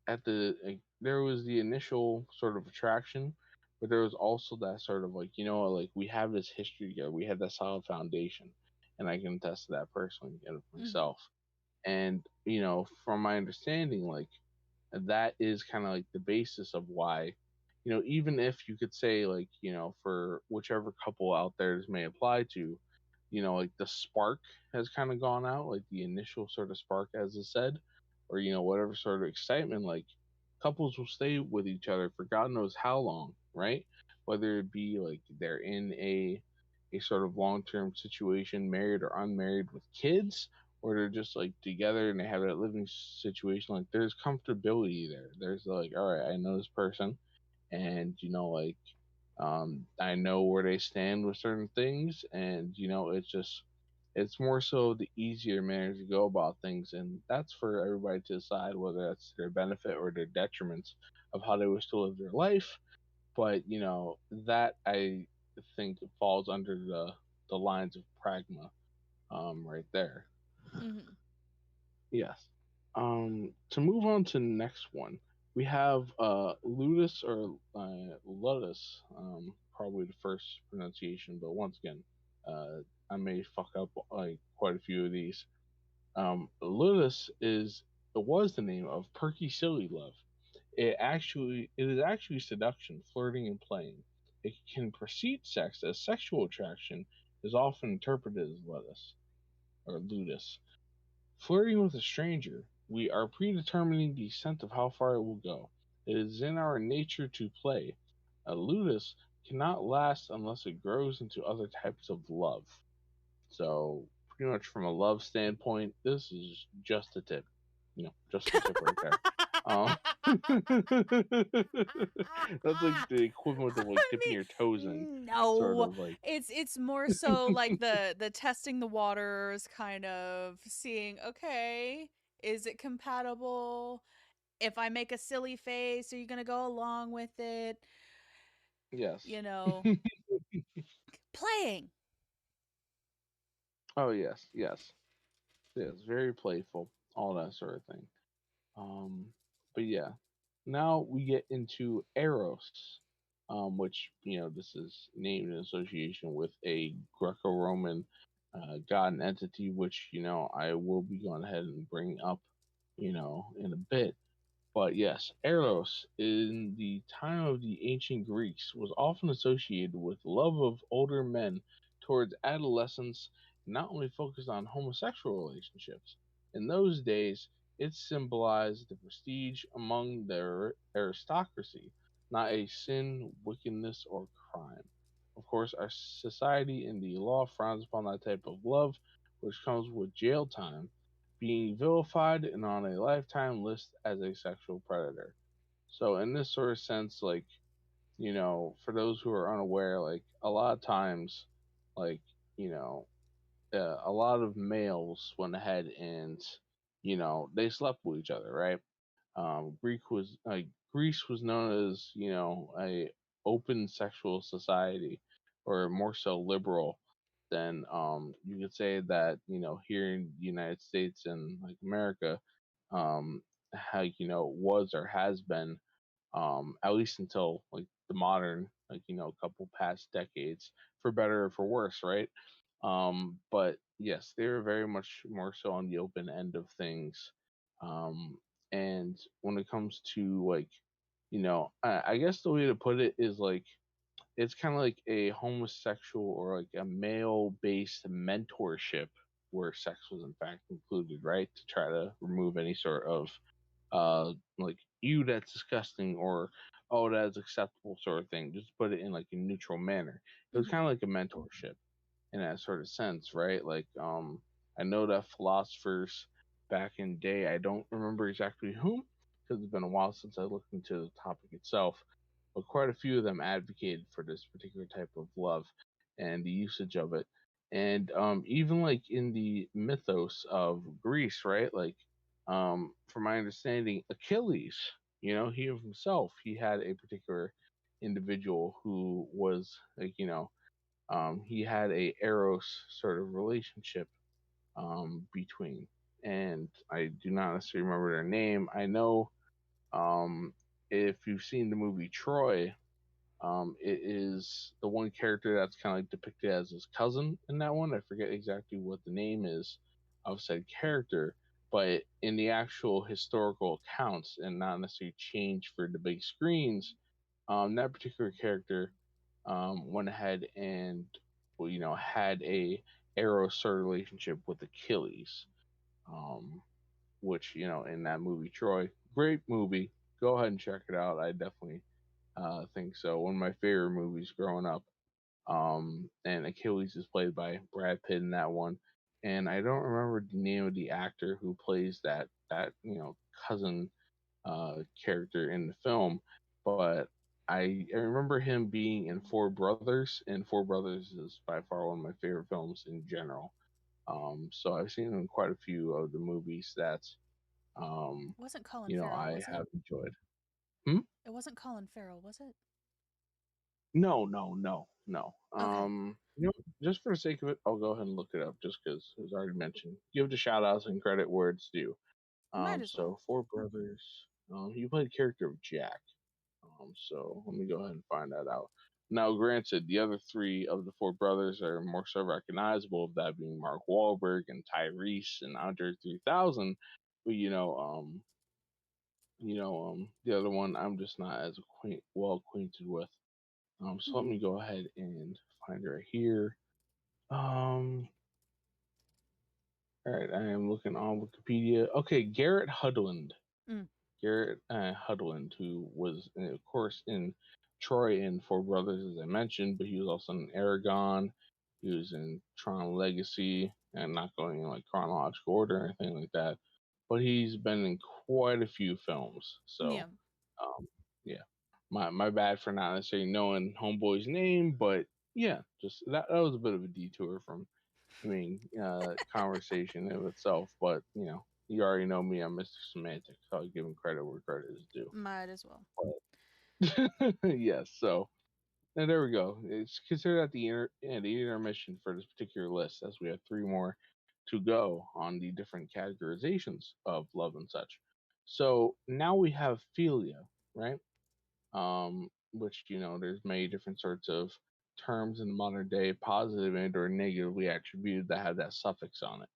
at like, there was the initial sort of attraction, but there was also that sort of like, like we have this history together, we have that solid foundation, and I can attest to that personally and Mhm. myself. And from my understanding, like that is kind of like the basis of why, even if you could say like, for whichever couple out there this may apply to, like the spark has kind of gone out, like the initial sort of spark, as I said, or whatever sort of excitement, like couples will stay with each other for God knows how long, right? Whether it be like they're in a sort of long term situation, married or unmarried with kids, or they're just like together and they have that living situation. Like there's comfortability there. There's like, all right, I know this person, and like I know where they stand with certain things, and it's just it's more so the easier manner to go about things, and that's for everybody to decide whether that's their benefit or their detriments of how they wish to live their life. But that I think falls under the lines of pragma, right there. Mhm. Yes. To move on to the next one, we have Ludus or Ludus, probably the first pronunciation, but once again, I may fuck up like quite a few of these. Ludus is it was the name of perky silly love. It is actually seduction, flirting, and playing. It can precede sex as sexual attraction is often interpreted as ludus or ludus. Flirting with a stranger, we are predetermining the extent of how far it will go. It is in our nature to play. A ludus cannot last unless it grows into other types of love. So, pretty much from a love standpoint, this is just the tip. Just the tip right there. Um, that's like the equivalent of like I dipping your toes in, mean, sort no. of like, It's more so like the testing the waters, kind of seeing, okay, is it compatible? If I make a silly face, are you gonna go along with it? yes. You know, playing. Oh, yes, yes. Yes, very playful, all that sort of thing. Um, but yeah, now we get into Eros, which this is named in association with a Greco-Roman god and entity, which I will be going ahead and bring up, in a bit. But yes, Eros in the time of the ancient Greeks was often associated with love of older men towards adolescents, and not only focused on homosexual relationships. In those days, it symbolized the prestige among the aristocracy, not a sin, wickedness, or crime. Of course, our society and the law frowns upon that type of love, which comes with jail time, being vilified and on a lifetime list as a sexual predator. So, in this sort of sense, like, for those who are unaware, like, a lot of times, like, you know, a lot of males went ahead and, they slept with each other, right? Greece was known as a open sexual society, or more so liberal than you could say that here in the United States and like America, how was or has been, at least until like the modern, like couple past decades, for better or for worse, right? But yes, they were very much more so on the open end of things. um, and when it comes to like, I guess the way to put it is like it's kind of like a homosexual or like a male based mentorship where sex was in fact included, right? To try to remove any sort of like, you that's disgusting, or oh, that's acceptable sort of thing. Just put it in like a neutral manner. It was Mhm. kind of like a mentorship in that sort of sense, right? Like, I know that philosophers back in day, I don't remember exactly whom, because it's been a while since I looked into the topic itself, but quite a few of them advocated for this particular type of love and the usage of it. And even like in the mythos of Greece, right? Like, from my understanding, Achilles, he himself, he had a particular individual who was like, he had a eros sort of relationship between, and I do not necessarily remember their name. I know um, if you've seen the movie Troy, it is the one character that's kind of like depicted as his cousin in that one. I forget exactly what the name is of said character, but in the actual historical accounts and not necessarily changed for the big screens, that particular character went ahead and well, had a Eros sort of relationship with Achilles, um, which in that movie Troy, great movie. Go ahead and check it out. I definitely think so. One of my favorite movies growing up. And Achilles is played by Brad Pitt in that one. And I don't remember the name of the actor who plays that cousin character in the film, but I remember him being in Four Brothers, and Four Brothers is by far one of my favorite films in general. So I've seen him in quite a few of the movies that um, It wasn't Colin Farrell, I was it? have enjoyed. Hmm? It wasn't Colin Farrell, was it? No, no, no, no. Okay. Just for the sake of it, I'll go ahead and look it up just because it was already mentioned. Give the shout outs and credit where it's due. Might as well. So Four Brothers. He played the character of Jack. So let me go ahead and find that out. Now, granted, the other three of the Four Brothers are more so recognizable, that being Mark Wahlberg and Tyrese and Andre 3000. But the other one I'm just not as well acquainted with. So let Hmm. me go ahead and find her here. Um, all right, I am looking on Wikipedia. Okay, Garrett Hudland. Mm. Garrett Hudland, who was, of course, in Troy and Four Brothers, as I mentioned, but he was also in Aragon. He was in Tron Legacy, and not going in like chronological order or anything like that. But he's been in quite a few films. Yeah. So, yeah, my bad for not necessarily knowing Homeboy's name, but yeah, just that was a bit of a detour from conversation of itself. But you already know me, I'm Mr. Semantic, so I'll give him credit where credit is due. Might as well. But yes, so and there we go. It's considered at the intermission for this particular list, as we have three more to go on the different categorizations of love and such. So now we have philia, right? Which there's many different sorts of terms in the modern day, positive and or negatively attributed, that have that suffix on it.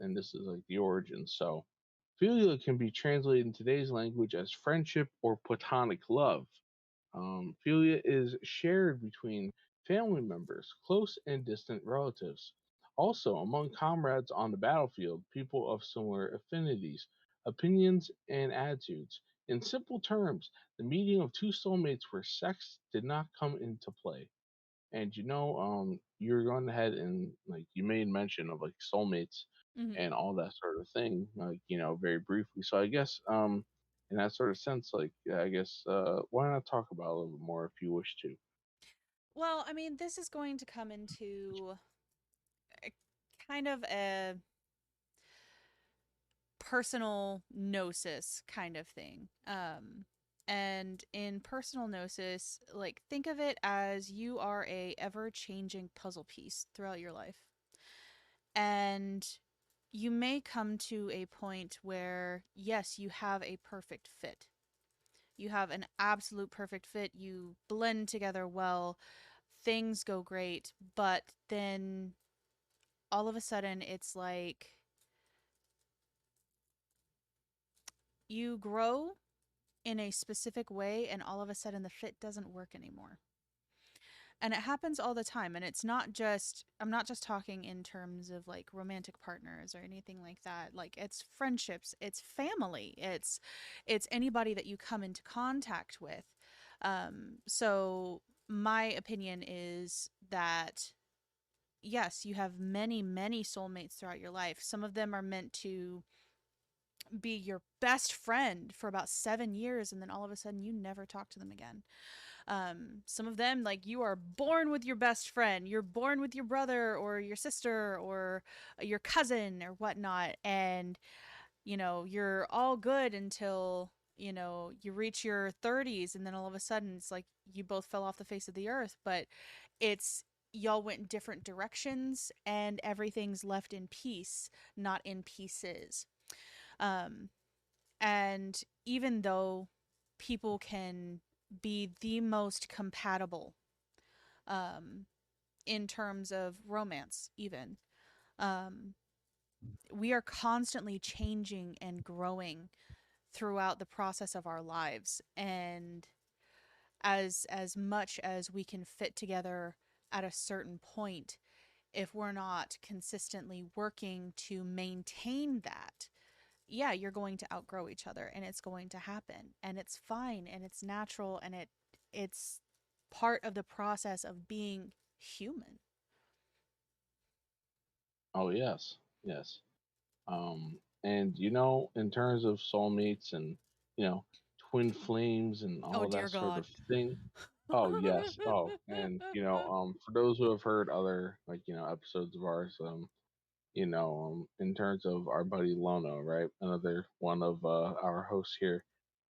And this is like the origin. So, philia can be translated in today's language as friendship or platonic love. Philia is shared between family members, close and distant relatives. Also, among comrades on the battlefield, people of similar affinities, opinions, and attitudes. In simple terms, the meeting of two soulmates where sex did not come into play. And you're going ahead and like you made mention of like soulmates Hmm. and all that sort of thing, like very briefly. So I guess in that sort of sense, like I guess why not talk about it a little bit more if you wish to? Well, I mean, this is going to come into a, kind of a personal gnosis kind of thing. And in personal gnosis, like think of it as you are a ever changing puzzle piece throughout your life. And you may come to a point where, yes, you have a perfect fit. You have an absolute perfect fit. You blend together well. Things go great. But then all of a sudden, it's like you grow in a specific way, and all of a sudden, the fit doesn't work anymore. And it happens all the time. And it's not just, I'm not just talking in terms of like romantic partners or anything like that. Like it's friendships, it's family, it's anybody that you come into contact with. So my opinion is that yes, you have many, many soulmates throughout your life. Some of them are meant to be your best friend for about 7 years, and then all of a sudden you never talk to them again. Some of them, like you are born with your best friend, you're born with your brother or your sister or your cousin or whatnot, and you're all good until you reach your 30s, and then all of a sudden it's like you both fell off the face of the earth. But it's y'all went in different directions and everything's left in peace, not in pieces. Um, and even though people can be the most compatible um, in terms of romance, even, um, we are constantly changing and growing throughout the process of our lives. And as much as we can fit together at a certain point, if we're not consistently working to maintain that, yeah, you're going to outgrow each other and it's going to happen. And it's fine and it's natural and it's part of the process of being human. Oh yes, yes. And you know, in terms of soulmates and you know, twin flames and Oh all of dear that sort God. of thing. Oh yes. Oh, and you know, for those who have heard other like you know episodes of ours, in terms of our buddy Lono, right, another one of our hosts here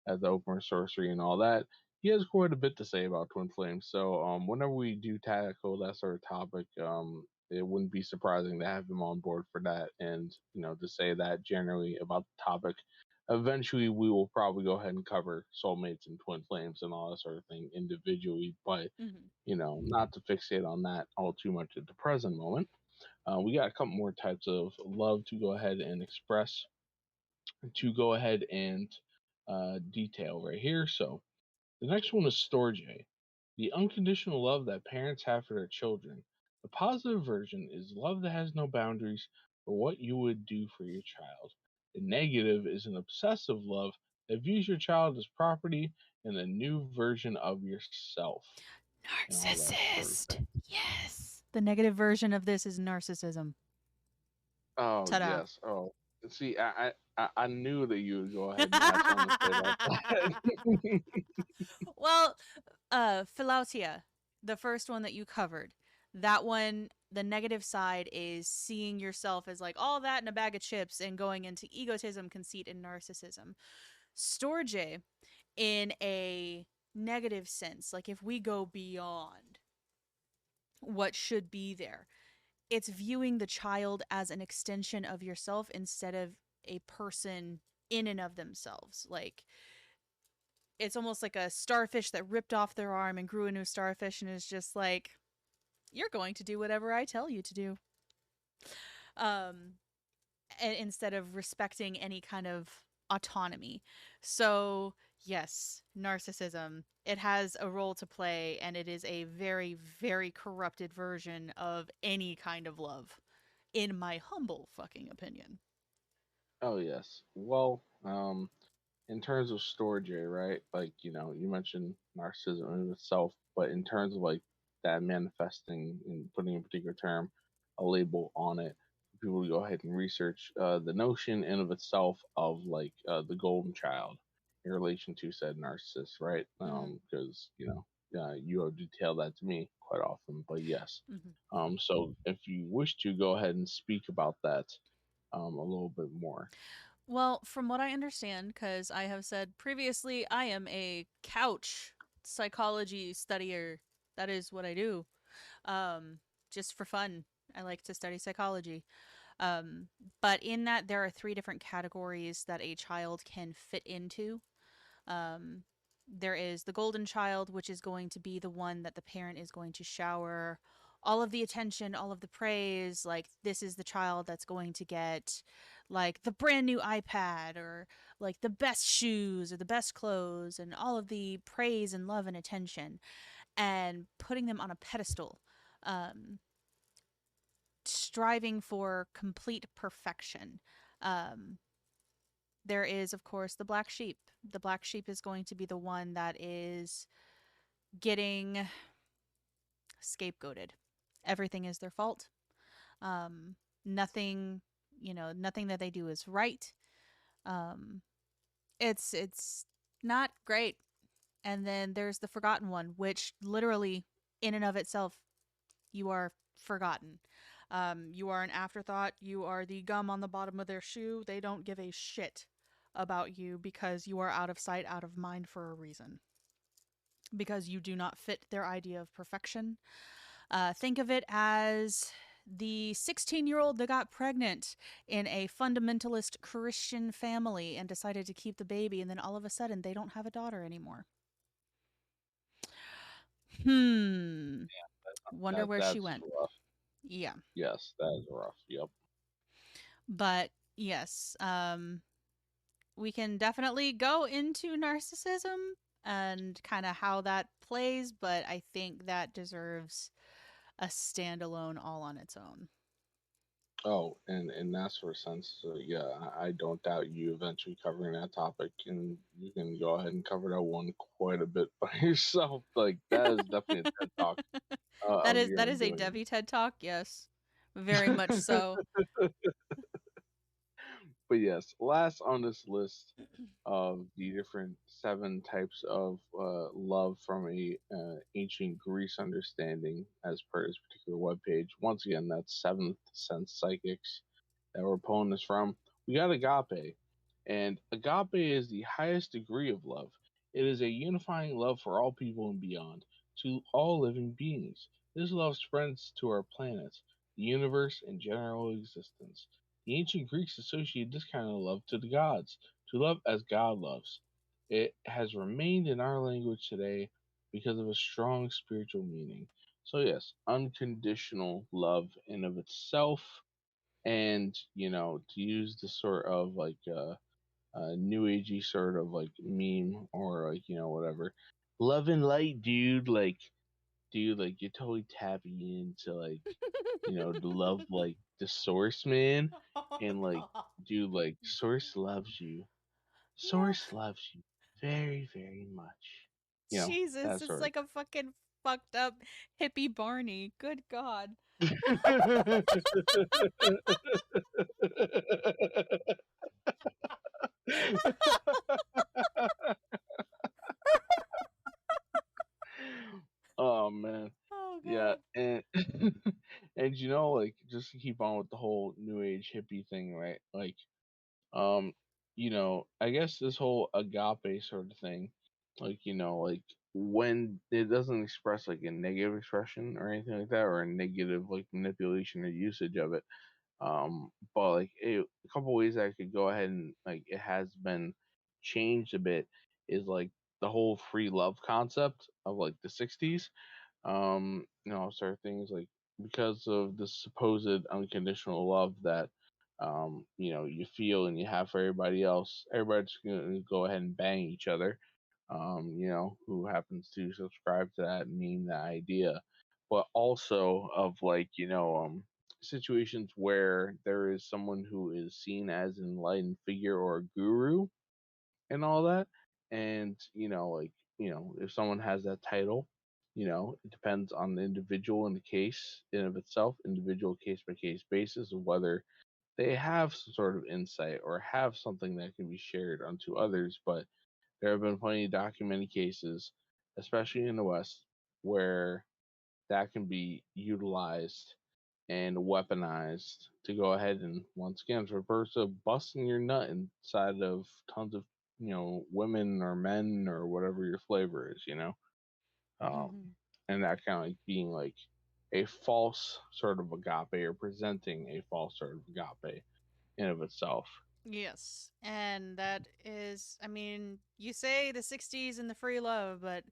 at the Open Sorcery and all that, he has quite a bit to say about twin flames. So whenever we do tackle that sort of topic, it wouldn't be surprising to have him on board for that, and you know to say that generally about the topic. Eventually, we will probably go ahead and cover soulmates and twin flames and all that sort of thing individually, but Mm-hmm. you know, not to fixate on that all too much at the present moment. We got a couple more types of love to go ahead and express, to go ahead and detail right here. So the next one is storge, the unconditional love that parents have for their children. The positive version is love that has no boundaries for what you would do for your child. The negative is an obsessive love that views your child as property and a new version of yourself and all that sort of Narcissist. thing. Yes. The negative version of this is narcissism. Oh Ta-da. yes. Oh, see, I knew that you would go ahead and have something to say about that. Well, Philautia, the first one that you covered, that one, the negative side is seeing yourself as like all that in a bag of chips and going into egotism, conceit, and narcissism. Storge, in a negative sense, like if we go beyond what should be there, it's viewing the child as an extension of yourself instead of a person in and of themselves. Like it's almost like a starfish that ripped off their arm and grew a new starfish and is just like, you're going to do whatever I tell you to do. Um, and instead of respecting any kind of autonomy. So, yes, narcissism. It has a role to play, and it is a very, very corrupted version of any kind of love, in my humble fucking opinion. Oh yes. Well, in terms of storage, right? Like you know, you mentioned narcissism in itself, but in terms of like that manifesting and putting a particular term, a label on it, people to go ahead and research the notion in of itself of like the golden child in relation to said narcissist, right? Mm-hmm. Because you know, you have detailed that to me quite often, but yes. Mm-hmm. So if you wish to go ahead and speak about that a little bit more. Well, from what I understand, because I have said previously, I am a couch psychology studier. That is what I do. Um, just for fun. I like to study psychology. Um, but in that, there are three different categories that a child can fit into. Um, there is the golden child, which is going to be the one that the parent is going to shower all of the attention, all of the praise. Like, this is the child that's going to get, like, the brand new iPad or, like, the best shoes or the best clothes and all of the praise and love and attention and putting them on a pedestal. Um, Striving for complete perfection. Um, there is, of course, the black sheep. The black sheep is going to be the one that is getting scapegoated. Everything is their fault. Um, nothing, nothing that they do is right. Um, it's not great. And then there's the forgotten one, which literally, in and of itself, you are forgotten. You are an afterthought. You are the gum on the bottom of their shoe. They don't give a shit about you because you are out of sight, out of mind for a reason. Because you do not fit their idea of perfection. Think of it as the 16-year-old that got pregnant in a fundamentalist Christian family and decided to keep the baby, and then all of a sudden they don't have a daughter anymore. Hmm. Wonder where she That's went. rough. Yeah. Yes, that is rough. Yep. But yes, we can definitely go into narcissism and kind of how that plays, but I think that deserves a standalone all on its own. Oh, and in that sort of sense, yeah, I don't doubt you eventually covering that topic, and you can go ahead and cover that one quite a bit by yourself. Like that is definitely a TED talk That of is your that own is a doing. Devi TED talk, yes. Very much so. But yes, last on this list of the different seven types of love from a ancient Greece understanding, as per this particular webpage. Once again, that's Seventh Sense Psychics that we're pulling this from. We got agape, and agape is the highest degree of love. It is a unifying love for all people and beyond, to all living beings. This love spreads to our planet, the universe, and general existence. The ancient Greeks associated this kind of love to the gods, to love as God loves. It has remained in our language today because of a strong spiritual meaning. So yes, unconditional love in of itself, and to use the sort of like new agey sort of like meme, or like whatever, love and light, dude, like dude, like you're totally tapping into like the love, like the source, man. Oh And like, god. dude, like source loves you, source Yes. loves you very, very much, Jesus, that it's sort like a fucking fucked up hippie Barney. Good god. of Oh man. Oh Yeah, god. and and like just to keep on with the whole new age hippie thing, right? Like, um, I guess this whole agape sort of thing, like, like when it doesn't express like a negative expression or anything like that, or a negative like manipulation or usage of it. But like a couple ways I could go ahead and like it has been changed a bit is like the whole free love concept of like the 60s. Sort of things like because of the supposed unconditional love that you feel and you have for everybody else, everybody's gonna go ahead and bang each other. Who happens to subscribe to that meme, that idea, but also of like situations where there is someone who is seen as an enlightened figure or a guru and all that. And, if someone has that title, it depends on the individual in the case in of itself, individual case by case basis of whether they have some sort of insight or have something that can be shared unto others. But there have been plenty of documented cases, especially in the West, where that can be utilized and weaponized to go ahead and once again for the purpose of busting your nut inside of tons of women or men or whatever your flavor is, um, Mhm. and that kind of like being like a false sort of agape, or presenting a false sort of agape in of itself. Yes. And that is, I mean, you say the 60s and the free love, but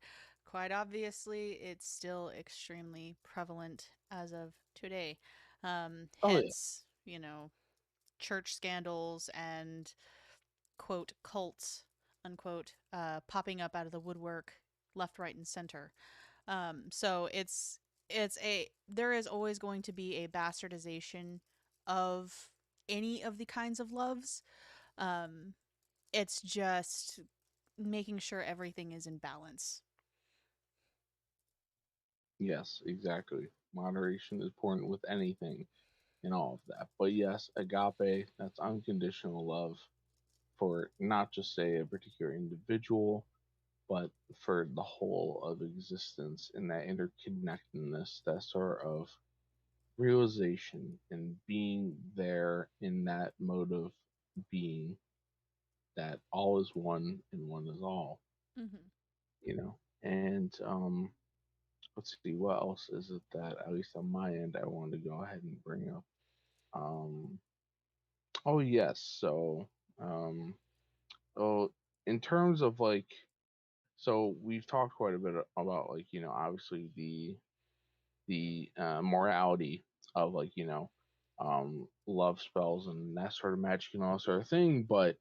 quite obviously it's still extremely prevalent as of today. Oh yeah. Hence, church scandals and quote cults unquote popping up out of the woodwork left, right, and center. So it's a there is always going to be a bastardization of any of the kinds of loves. Um, it's just making sure everything is in balance. Yes, exactly. Moderation is important with anything and all of that. But yes, agape, that's unconditional love for not just say a particular individual, but for the whole of existence, and that interconnectedness, that sort of realization and being there in that mode of being, that all is one and one is all, Mm-hmm. and let's see, what else is it that, at least on my end, I wanted to go ahead and bring up. Um, oh yes, so um, oh, in terms of like, so we've talked quite a bit about like, obviously the morality of like, love spells and that sort of magic and all sort of thing, but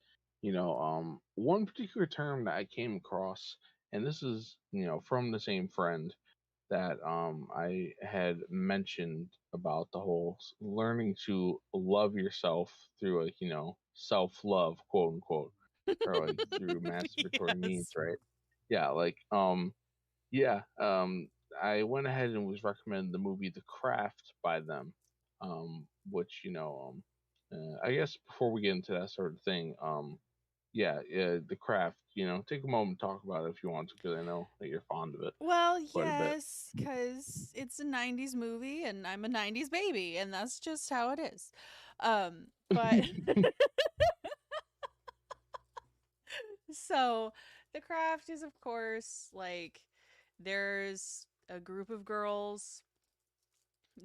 one particular term that I came across, and this is from the same friend that I had mentioned about the whole learning to love yourself through like self love, quote unquote, or like through masturbatory means, Yes. right? Yeah, like yeah, I went ahead and was recommended the movie The Craft by them, which I guess before we get into that sort of thing, yeah, The Craft, take a moment to talk about it if you want to, because I know that you're fond of it Well, quite a bit. yes, because it's a 90s movie and I'm a 90s baby, and that's just how it is. But so the craft is, of course, like there's a group of girls,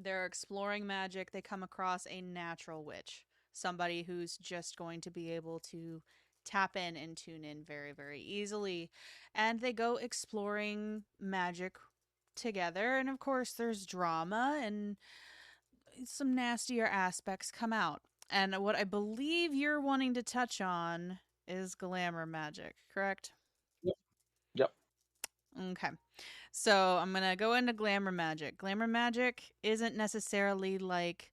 they're exploring magic, they come across a natural witch, somebody who's just going to be able to tap in and tune in very, very easily. And they go exploring magic together. And of course, there's drama and some nastier aspects come out. And what I believe you're wanting to touch on is glamour magic, correct? Yep. Yep. Okay. So I'm going to go into glamour magic. Glamour magic isn't necessarily like,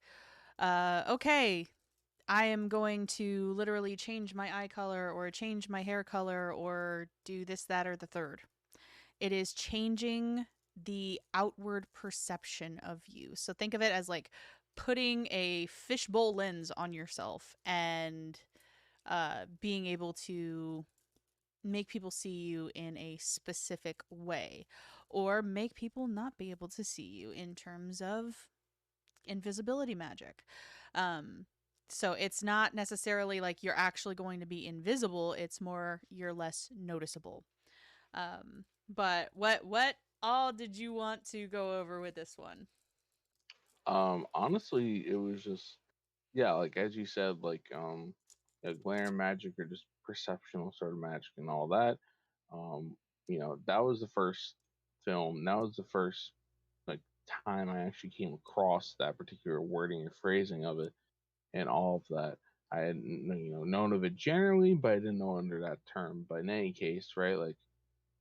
okay, I am going to literally change my eye color or change my hair color or do this, that, or the third. It is changing the outward perception of you. So think of it as like putting a fishbowl lens on yourself and being able to make people see you in a specific way or make people not be able to see you in terms of invisibility magic. Um, so it's not necessarily like you're actually going to be invisible, it's more you're less noticeable. But what all did you want to go over with this one? Honestly, it was just, yeah, like as you said, like glare magic or just perceptional sort of magic and all that. Um, that was the first film. That was the first like time I actually came across that particular wording or phrasing of it and all of that. I had known of it generally, but I didn't know under that term. But in any case, right, like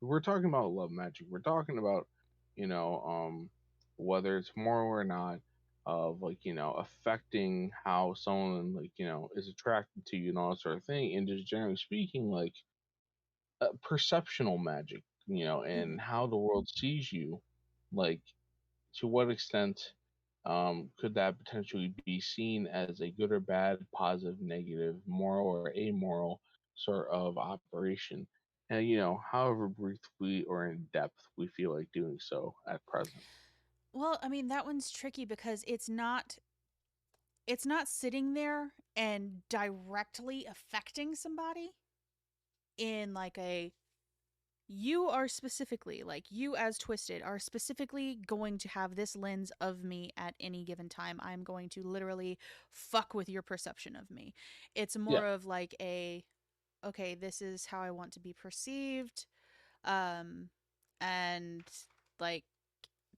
we're talking about love magic. We're talking about, you know, um, whether it's moral or not, of like, affecting how someone like, is attracted to you and all that sort of thing. And just generally speaking, like perceptional magic, Mm-hmm. and how the world sees you. Like, to what extent could that potentially be seen as a good or bad, positive, negative, moral or amoral sort of operation? And, however briefly or in depth we feel like doing so at present. Well, I mean that one's tricky because it's not sitting there and directly affecting somebody in like a you are specifically like you as twisted are specifically going to have this lens of me at any given time. I'm going to literally fuck with your perception of me. It's Yeah. more of like a okay, this is how I want to be perceived. Um and like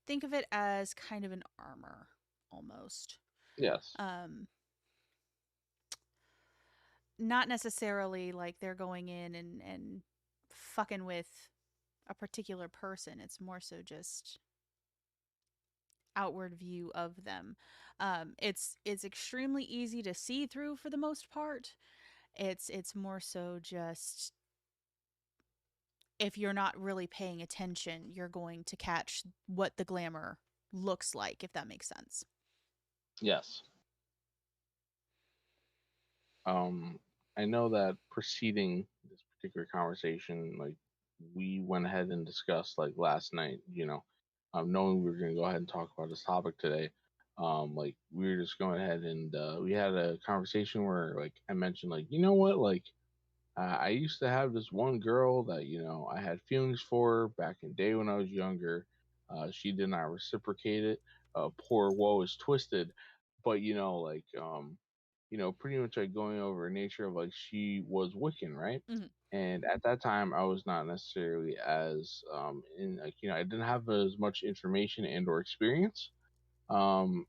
think of it as kind of an armor almost. Yes. Um Not necessarily like they're going in and fucking with a particular person. It's more so just outward view of them. It's extremely easy to see through for the most part. It's more so just if you're not really paying attention, you're going to catch what the glamour looks like, if that makes sense. Yes. Um, I know that preceding this particular conversation, like we went ahead and discussed like last night, knowing we were going to go ahead and talk about this topic today. Like we were just going ahead and we had a conversation where like I mentioned like you know what like I used to have this one girl that I had feelings for back in the day when I was younger. She did not reciprocate it. Poor woe is twisted, but pretty much like going over nature of like she was Wiccan, right? Hmm. And at that time, I was not necessarily as in like I didn't have as much information and or experience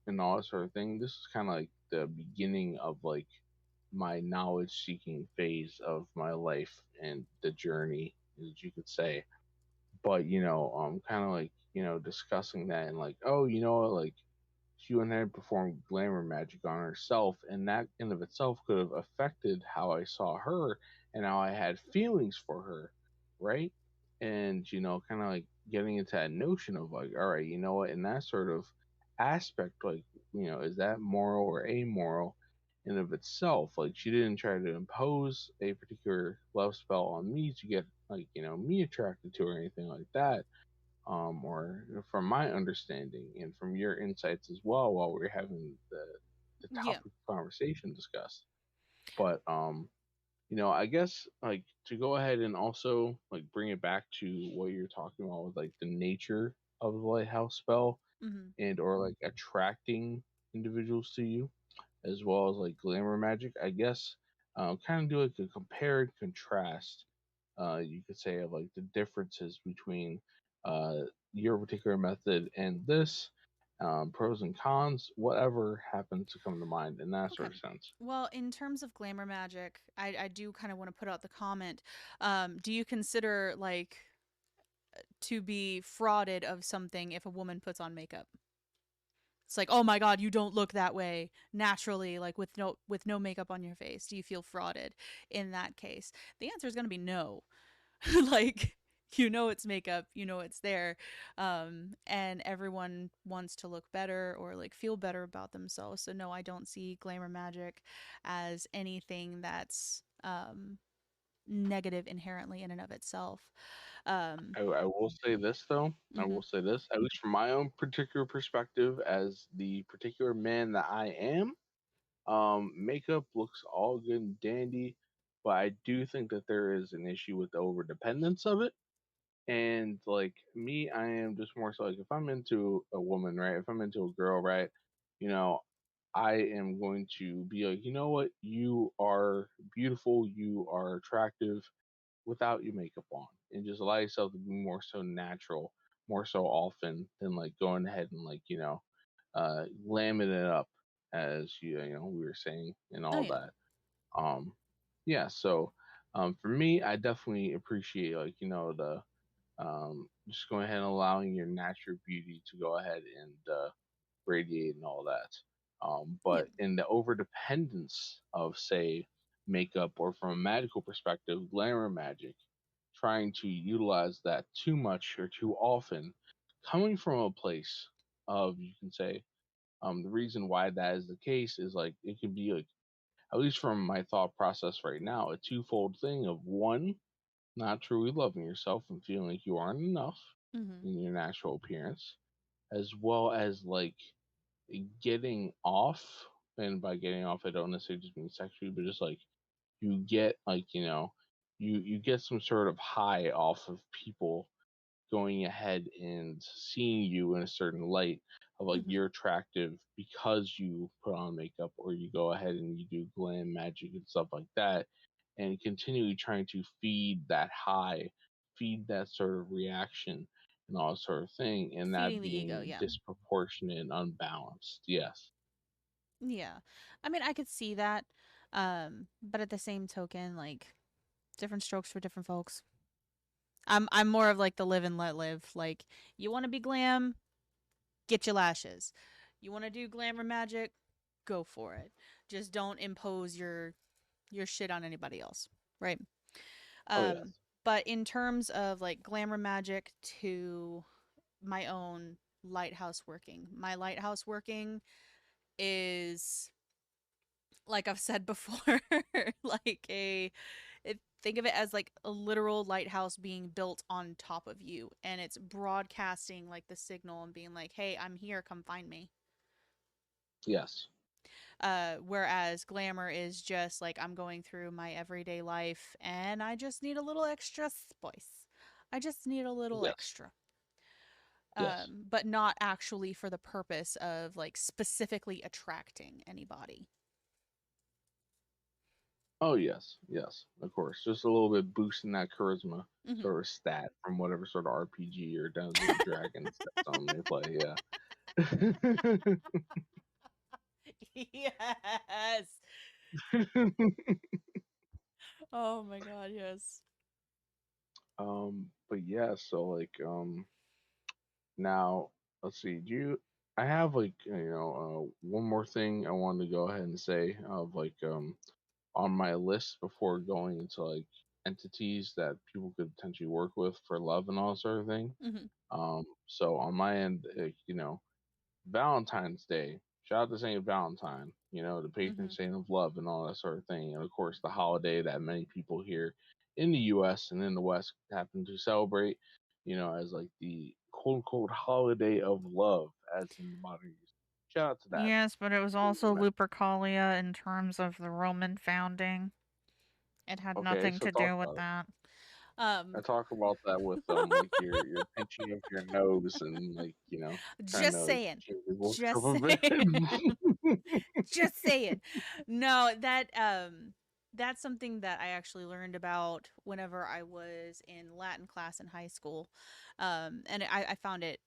and all that sort of thing. This is kind of like the beginning of like my knowledge seeking phase of my life and the journey, as you could say. But kind of like discussing that and like, oh, what, like she went ahead and performed glamour magic on herself, and that in of itself could have affected how I saw her and how I had feelings for her, right? And kind of like getting into that notion of like, all right, you know what, in that sort of aspect, like, is that moral or amoral in of itself? Like, she didn't try to impose a particular love spell on me to get like, me attracted to her or anything like that, or from my understanding and from your insights as well while we are having the Yeah. topic of conversation discussed. But I guess like to go ahead and also like bring it back to what you're talking about with like the nature of the lighthouse spell Hmm. and or like attracting individuals to you as well as like glamour magic, I guess kind of do like a compare and contrast, you could say, of like the differences between uh, your particular method and this, pros and cons, whatever happens to come to mind in that Okay. sort of sense. Well, in terms of glamour magic, I do kind of want to put out the comment. Do you consider like to be frauded of something if a woman puts on makeup? It's like, oh my god, you don't look that way naturally, like with no makeup on your face. Do you feel frauded in that case? The answer is going to be no. Like, it's makeup, it's there, and everyone wants to look better or like feel better about themselves. So no, I don't see glamour magic as anything that's negative inherently in and of itself. um I will say this though. I mhm, will say this, at least from my own particular perspective, as the particular man that I am. Makeup looks all good and dandy, but I do think that there is an issue with the over dependence of it. And like me, I am just more so like if I'm into a woman, right? If I'm into a girl, right? You know, I am going to be like, you know what? You are beautiful, you are attractive without your makeup on, and just allow yourself to be more so natural, more so often than like going ahead and like, lamming it up as we were saying and oh all yeah, that. Um, yeah, so for me, I definitely appreciate like the just going ahead and allowing your natural beauty to go ahead and radiate and all that. yeah, But in the over dependence of, say, makeup or from a magical perspective, glamour magic, trying to utilize that too much or too often, coming from a place of, you can say, the reason why that is the case is like it can be like, at least from my thought process right now, a twofold thing of one, not truly loving yourself and feeling like you aren't enough mhm, in your natural appearance, as well as like getting off. And by getting off, I don't necessarily just mean sexually, but just like you get like you get some sort of high off of people going ahead and seeing you in a certain light of like mhm, you're attractive because you put on makeup or you go ahead and you do glam magic and stuff like that, and continually trying to feed that high, feed that sort of reaction and all sort of thing, and feeding that the ego, being yeah. disproportionate and unbalanced. Yes. Yeah, I mean, I could see that, but at the same token, like, different strokes for different folks. I'm more of like the live and let live. Like, you want to be glam, get your lashes. You want to do glamour magic, go for it. Just don't impose your shit on anybody else, right? Oh yes. Um, but in terms of like glamour magic to my own lighthouse working, my lighthouse working is, like I've said before, like think of it as like a literal lighthouse being built on top of you, and it's broadcasting like the signal and being like, "Hey, I'm here, come find me." Yes. Whereas glamour is just like, I'm going through my everyday life and I just need a little extra spice. I just need a little Yes. extra. Yes. but not actually for the purpose of like specifically attracting anybody. Oh yes, yes, of course. Just a little bit boosting that charisma Hmm. sort of stat from whatever sort of RPG or Dungeons and Dragons that's on they play. Yeah. Yes. Oh my god, yes. but yeah, so like now let's see. Do you? I have like one more thing I wanted to go ahead and say of like on my list before going into like entities that people could potentially work with for love and all sort of thing. Hmm. So on my end, Valentine's Day. Shout out to Saint Valentine, the patron Hmm. saint of love and all that sort of thing. And of course, the holiday that many people here in the U.S. and in the West happen to celebrate, as like the quote unquote holiday of love, as in the modern use. Shout out to that. Yes, but it was also Lupercalia in terms of the Roman founding. It had Okay, nothing so to talk do with about it. that. I Um, talk about that with like your pinching of your nose and like trying just to saying. change the Just scope of saying. it. Just saying. No, that's something that I actually learned about whenever I was in Latin class in high school. And I found it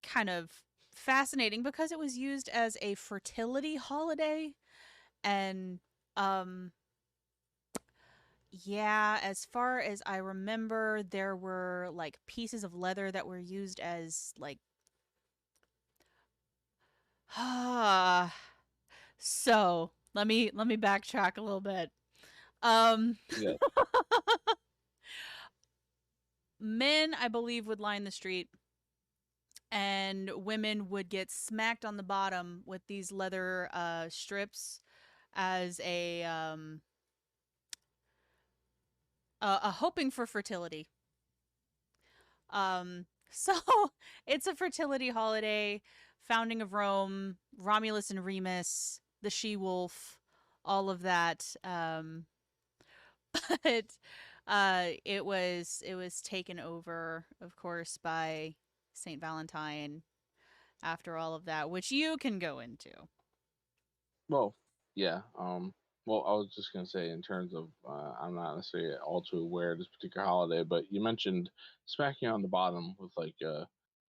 kind of fascinating because it was used as a fertility holiday. And um yeah, as far as I remember, there were like pieces of leather that were used as like so let me backtrack a little bit. Um Yeah. Men, I believe, would line the street and women would get smacked on the bottom with these leather strips as a hoping for fertility. So it's a fertility holiday, founding of Rome, Romulus and Remus, the she wolf, all of that. But it was taken over, of course, by Saint Valentine after all of that, which you can go into. Well, yeah. Well, I was just gonna say in terms of I'm not necessarily all too aware of this particular holiday, but you mentioned smacking on the bottom with like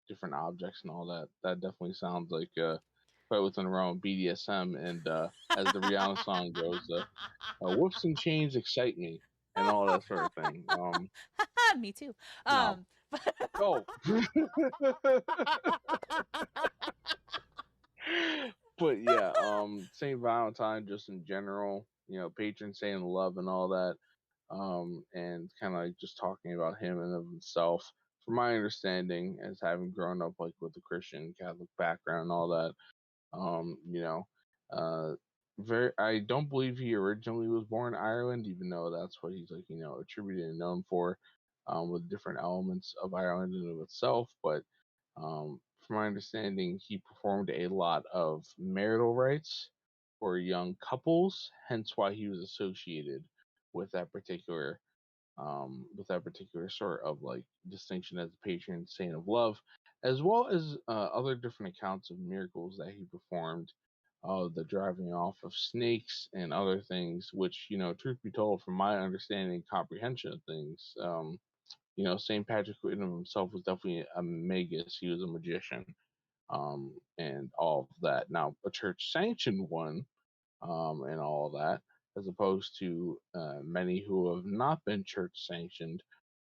different objects and all that. That definitely sounds like right within the realm of BDSM. And as the Rihanna song goes, "Whoops and chains excite me" and all that sort of thing. Me too. Now, Um, oh, but yeah, Saint Valentine just in general, patron saint of love and all that, and kind of like just talking about him and of himself. From my understanding, as having grown up like with a Christian Catholic background and all that, um, you know, uh, very. I don't believe he originally was born in Ireland, even though that's what he's like, attributed and known for, with different elements of Ireland in of itself. But from my understanding, he performed a lot of marital rites for young couples, hence why he was associated with that particular sort of like distinction as the patron saint of love, as well as other different accounts of miracles that he performed, the driving off of snakes and other things, which, truth be told, from my understanding and comprehension of things, St. Patrick in of himself was definitely a magus. He was a magician, and all of that. Now, a church sanctioned one, and all of that, as opposed to many who have not been church sanctioned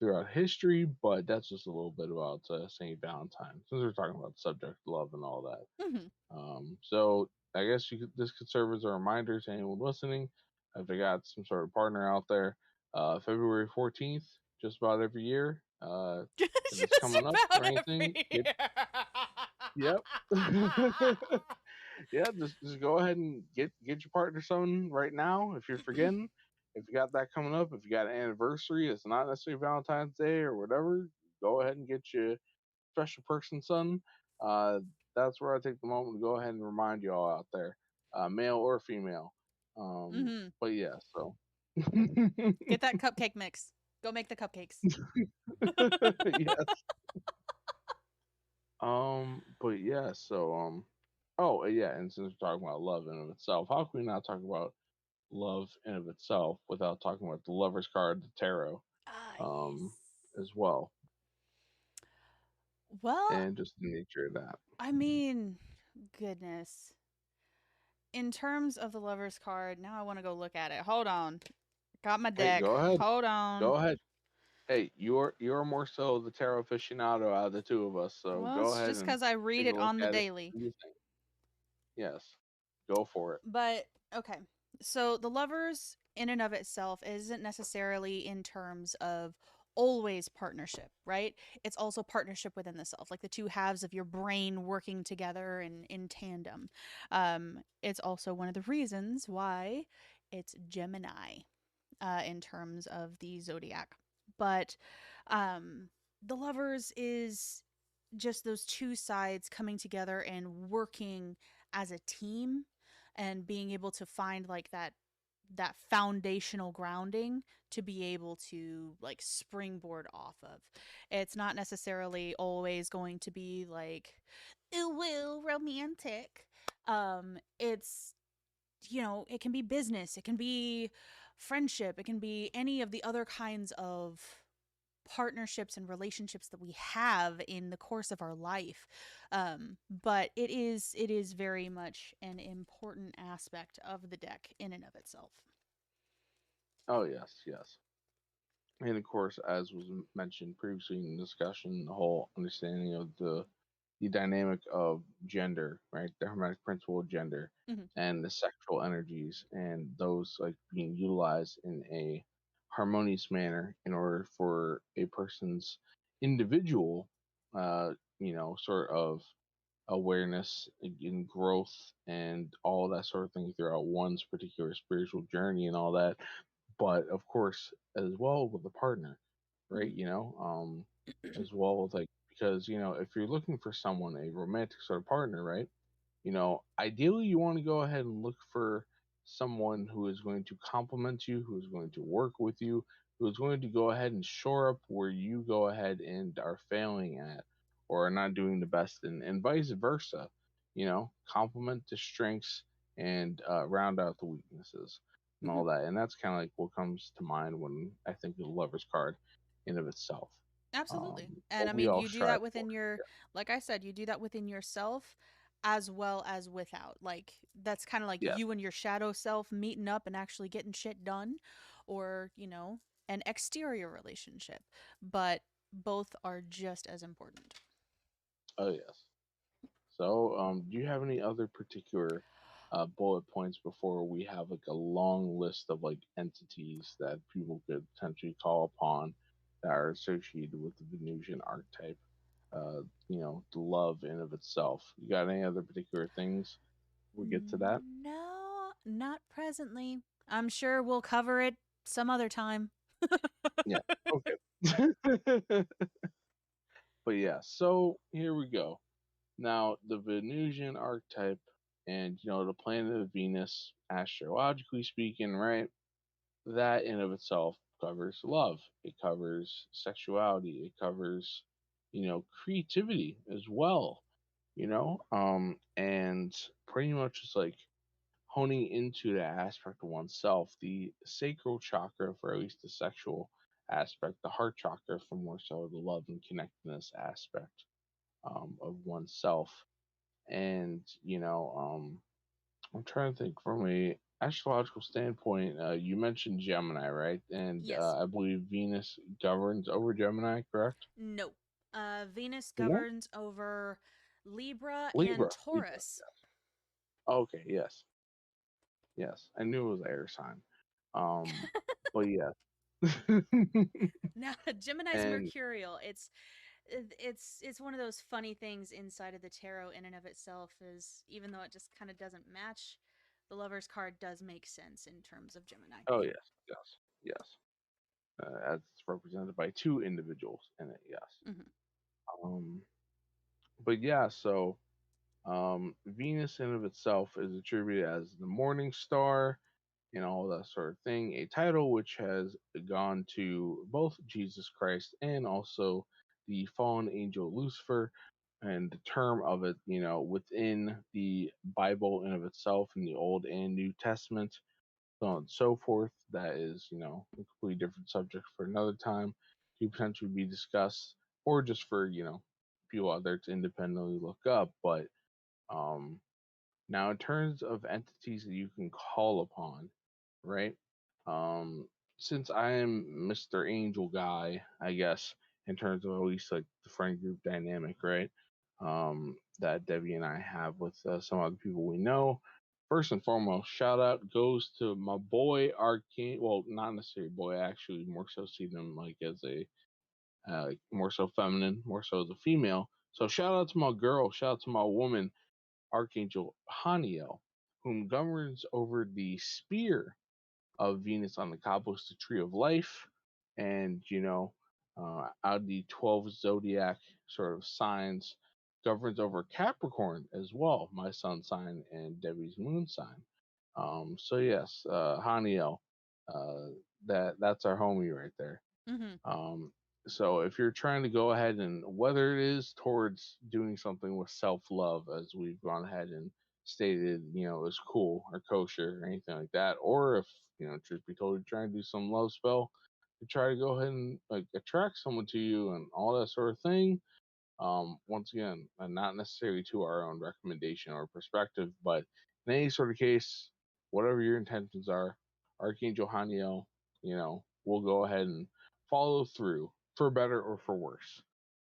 throughout history. But that's just a little bit about St. Valentine, since we're talking about the subject love and all that. mhm. So I guess this could serve as a reminder to anyone listening, if they got some sort of partner out there. February 14th, just about every year. If it's Just coming up or about anything, every get year. yep. Yeah, just go ahead and get your partner something right now if you're forgetting. If you got that coming up, if you got an anniversary, it's not necessarily Valentine's Day or whatever. Go ahead and get your special person something. Uh, that's where I take the moment to go ahead and remind you all out there, male or female. Hmm. But yeah, so Get that cupcake mix. Go make the cupcakes. yes, But yeah, oh yeah, and since we're talking about love in and of itself, how can we not talk about love in and of itself without talking about the Lover's card, the tarot, Ah, um, yes. as well, Well, and just the nature of that. I mean, goodness. In terms of the lover's card, now I want to go look at it. Hold on. Got my Hey, deck. go ahead, Hold on. go ahead. Hey, you're more so the tarot aficionado out of the two of us, so Well, go it's ahead just and because I read take a it look on the at it. daily. Do your thing. Yes, go for it. But okay. So the lovers in and of itself isn't necessarily in terms of always partnership, right? It's also partnership within the self, like the two halves of your brain working together and in tandem. It's also one of the reasons why it's Gemini in terms of the zodiac. But um, the lovers is just those two sides coming together and working as a team and being able to find like that foundational grounding to be able to like springboard off of. It's not necessarily always going to be like ooh woo romantic. It's it can be business, it can be friendship, it can be any of the other kinds of partnerships and relationships that we have in the course of our life. But it is very much an important aspect of the deck in and of itself. Oh yes, yes. And of course, as was mentioned previously in the discussion, the whole understanding of the dynamic of gender, right? The hermetic principle of gender Mm-hmm. and the sexual energies and those like being utilized in a harmonious manner in order for a person's individual sort of awareness and growth and all that sort of thing throughout one's particular spiritual journey and all that, but of course as well with the partner, right? As well with like, because if you're looking for someone, a romantic sort of partner, right? Ideally you want to go ahead and look for someone who is going to complement you, who is going to work with you, who is going to go ahead and shore up where you go ahead and are failing at or are not doing the best, and vice versa. Complement the strengths and round out the weaknesses and Mm-hmm. all that. And that's kind of like what comes to mind when I think of the Lover's card in of itself. Absolutely. And What I we mean, all you do strive that for. within your, like I said, you do that within yourself as well as without. Like, that's kind of like Yes. you and your shadow self meeting up and actually getting shit done, or, an exterior relationship. But both are just as important. Oh yes. So, do you have any other particular bullet points before we have like a long list of like entities that people could potentially call upon that are associated with the Venusian archetype? The love in of itself. You got any other particular things? We get to that. No, not presently. I'm sure we'll cover it some other time. Yeah. Okay. But yeah. So here we go. Now, the Venusian archetype and the planet of Venus, astrologically speaking, right? That in of itself covers love. It covers sexuality. It covers, creativity as well. And pretty much it's like honing into that aspect of oneself, the sacral chakra for at least the sexual aspect, the heart chakra for more so the love and connectedness aspect of oneself. And I'm trying to think from a astrological standpoint. You mentioned Gemini, right? And Yes. I believe Venus governs over Gemini, correct? No. Venus No, governs over Libra and Libra. Libra. Taurus. Okay. Yes. Yes. I knew it was air sign. But yes. Now, Gemini's And mercurial. It's one of those funny things inside of the tarot in and of itself is even though it just kind of doesn't match, the Lover's card does make sense in terms of Gemini. oh yes, yes, yes. As it's represented by two individuals in it. Yes. Hmm. Um. But yeah. So Venus in of itself is attributed as the morning star and all that sort of thing, a title which has gone to both Jesus Christ and also the fallen angel Lucifer, and the term of it, within the Bible in of itself in the Old and New Testament, so on and so forth. That is, a completely different subject for another time to potentially be discussed, or just for, people out there to independently look up. But um, now, in terms of entities that you can call upon, right? Um, since I am Mr. Angel guy, I guess, in terms of at least like the friend group dynamic, right? That Debbie and I have with some other people we know. First and foremost, shout out goes to my boy Arcane. Well, not necessarily boy, I actually more so see them like as a more so feminine, more so as a female. So shout out to my girl, shout out to my woman, Archangel Haniel, whom governs over the spear of Venus on the Cobos, the tree of life, and out of the 12 zodiac sort of signs, governs over Capricorn as well, my sun sign and Debbie's moon sign. So yes, Haniel, uh, that's our homie right there. Mm-hmm. Um, so if you're trying to go ahead and whether it is towards doing something with self love, as we've gone ahead and stated, is cool or kosher or anything like that, or if truth be told, you're trying to do some love spell to try to go ahead and like attract someone to you and all that sort of thing, once again, not necessarily to our own recommendation or perspective, but in any sort of case, whatever your intentions are, Archangel Haniel, will go ahead and follow through for better or for worse,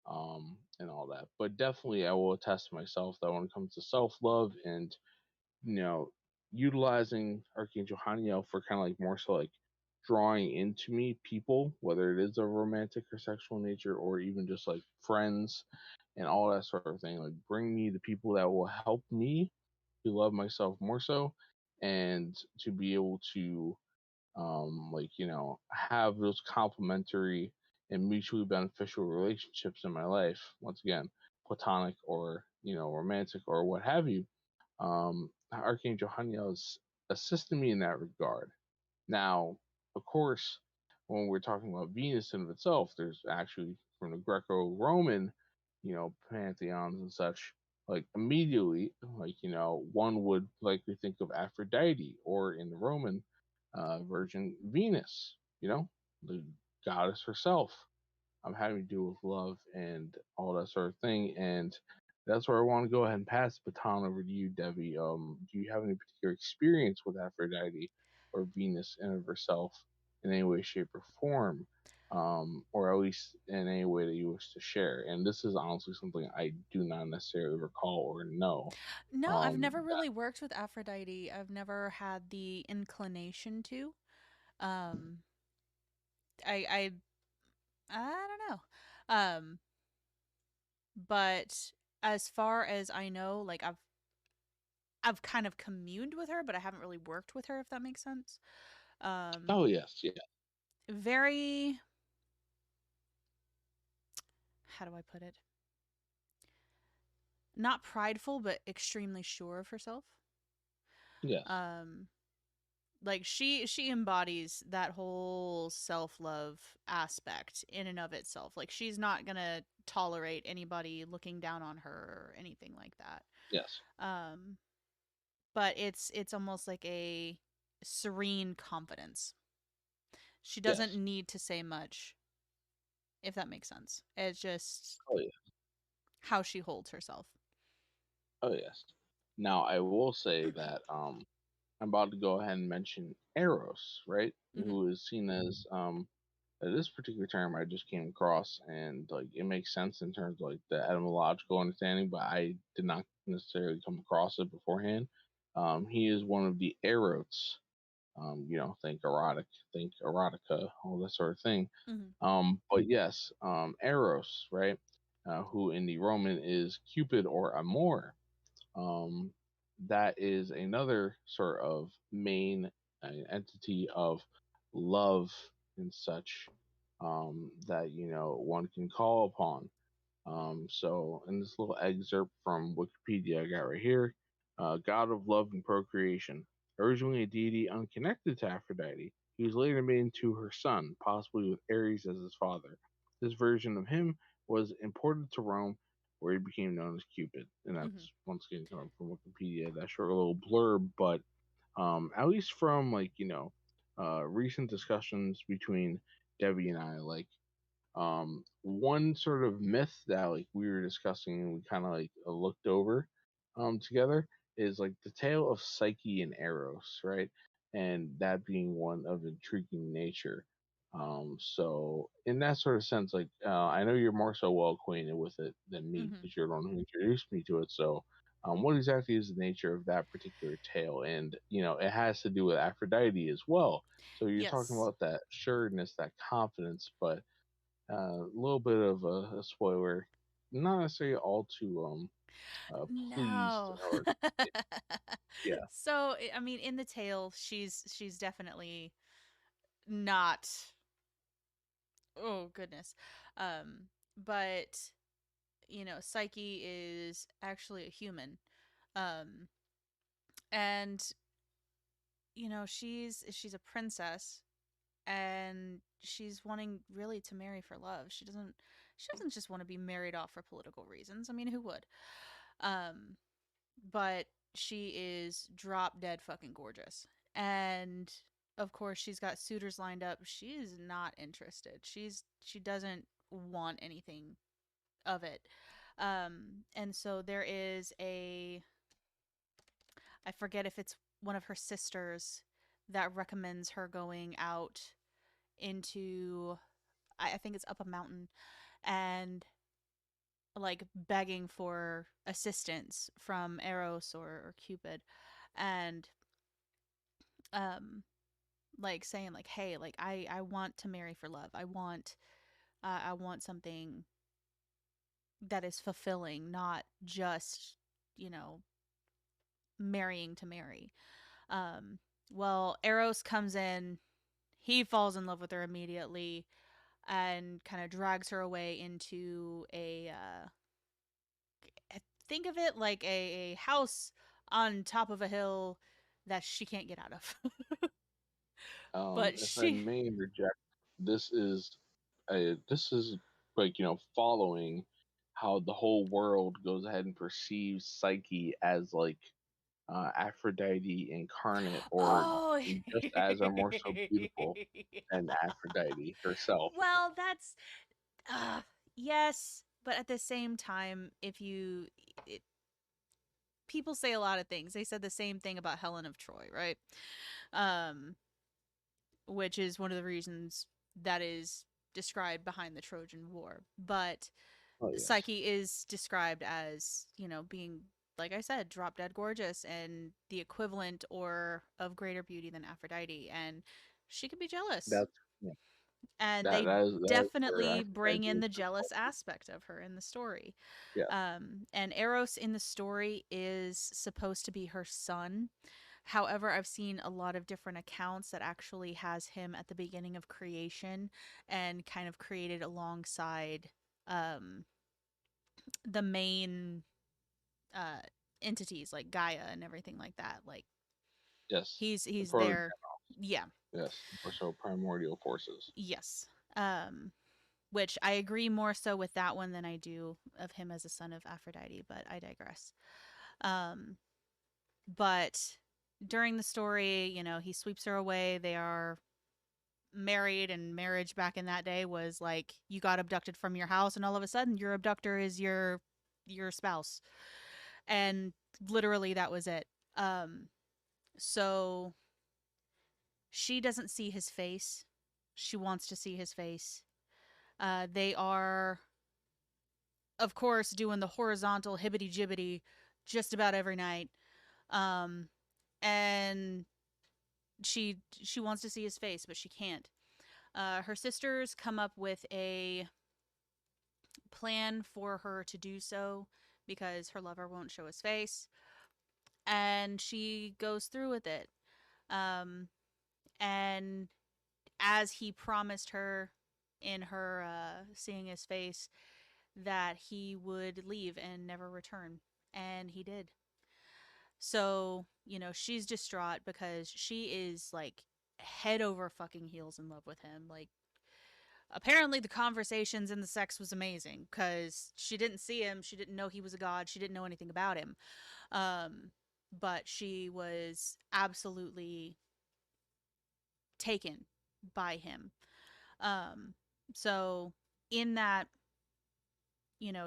and all that. But definitely, I will attest to myself that when it comes to self love and you know, utilizing Archangel Haniel for kind of like more so like drawing into me people, whether it is a romantic or sexual nature, or even just like friends and all that sort of thing. Like bring me the people that will help me to love myself more so, and to be able to have those complementary and mutually beneficial relationships in my life. Once again, platonic or romantic or what have you. Archangel Haniel is assisting me in that regard. Now, of course, when we're talking about Venus in of itself, there's actually from the Greco-Roman, pantheons and such. Like immediately, one would likely think of Aphrodite, or in the Roman version, Venus. The goddess herself. Having to do with love and all that sort of thing. And that's where I want to go ahead and pass the baton over to you, Debbie. Do you have any particular experience with Aphrodite or Venus in of herself in any way, shape, or form? Or at least in any way that you wish to share. And this is honestly something I do not necessarily recall or know. No, I've never That really worked with Aphrodite. I've never had the inclination to. Um, I I don't know. But as far as I know, like I've kind of communed with her, but I haven't really worked with her, if that makes sense. Um, oh yes, yeah, very, how do I put it? Not prideful, but extremely sure of herself. yes, Um, like she embodies that whole self-love aspect in and of itself. Like she's not gonna tolerate anybody looking down on her or anything like that. yes, Um, but it's almost like a serene confidence. She doesn't yes. need to say much, if that makes sense. It's just Oh yeah, how she holds herself. oh yes. Now I will say that I'm about to go ahead and mention Eros, right? Mm-hmm. Who is seen as this particular term I just came across, and like it makes sense in terms of like the etymological understanding, but I did not necessarily come across it beforehand. He is one of the erotes. Think erotic, think erotica, all that sort of thing. Mm-hmm. But yes, Eros, right? Who in the Roman is Cupid or Amor. um, that is another sort of main entity of love and such, that one can call upon. So, in this little excerpt from Wikipedia I got right here, god of love and procreation, originally a deity unconnected to Aphrodite, he was later made into her son, possibly with Ares as his father. This version of him was imported to Rome where he became known as Cupid, and Mm-hmm. that's once again coming from Wikipedia. That short little blurb, but at least from like recent discussions between Debbie and I, like one sort of myth that like we were discussing and we kind of like looked over together is like the tale of Psyche and Eros, right? And that being one of intriguing nature. So in that sort of sense, like I know you're more so well acquainted with it than me Mm-hmm. because you're the one who introduced me to it. So what exactly is the nature of that particular tale? And it has to do with Aphrodite as well. So you're talking Yes. about that sureness, that confidence, but a little bit of a spoiler, not necessarily all too pleased No. or yeah. So, I mean, in the tale, she's definitely not. Oh goodness. Um, but Psyche is actually a human. Um, and she's a princess, and she's wanting really to marry for love. She doesn't just want to be married off for political reasons. I mean, who would? Um, but she is drop dead fucking gorgeous. And of course she's got suitors lined up. She is not interested. She doesn't want anything of it. And so there is a, I forget if it's one of her sisters that recommends her going out into, I think it's up a mountain, and like begging for assistance from Eros or Cupid, and um like saying like, hey, like I want to marry for love. I want something that is fulfilling, not just, you know, marrying to marry. Um well, Eros comes in, he falls in love with her immediately and kind of drags her away into a think of it like a house on top of a hill that she can't get out of. But If I she may interject, this is this is like following how the whole world goes ahead and perceives Psyche as like Aphrodite incarnate, or Oh. just as or more so beautiful than Aphrodite herself. Well, that's uh yes, but at the same time, if you it, people say a lot of things. They said the same thing about Helen of Troy, right? Um which is one of the reasons that is described behind the Trojan War. But Oh yes, Psyche is described as, being, like I said, drop dead gorgeous and the equivalent or of greater beauty than Aphrodite. And she could be jealous. that's yeah, And that they that is where definitely bring Aphrodite in is the the jealous culprit. aspect of her in the story. Yeah, And Eros in the story is supposed to be her son. However, I've seen a lot of different accounts that actually has him at the beginning of creation and kind of created alongside um, the main uh, entities like Gaia and everything like that. Like yes, the he's proto. there. Yeah. Yes, more so primordial forces. Yes. Um, which I agree more so with that one than I do of him as a son of Aphrodite, but I digress. Um, but during the story, he sweeps her away. They are married, and marriage back in that day was like you got abducted from your house and all of a sudden your abductor is your spouse. And literally that was it. So she doesn't see his face. She wants to see his face. They are, of course, doing the horizontal hibbity jibbity just about every night. Um, and she wants to see his face, but she can't. Her sisters come up with a plan for her to do so because her lover won't show his face, and she goes through with it. Um, and as he promised her in her seeing his face that he would leave and never return, and he did. So, she's distraught because she is like head over fucking heels in love with him. Like Apparently, the conversations and the sex was amazing because she didn't see him, she didn't know he was a god, she didn't know anything about him. Um, but she was absolutely taken by him. Um, so in that,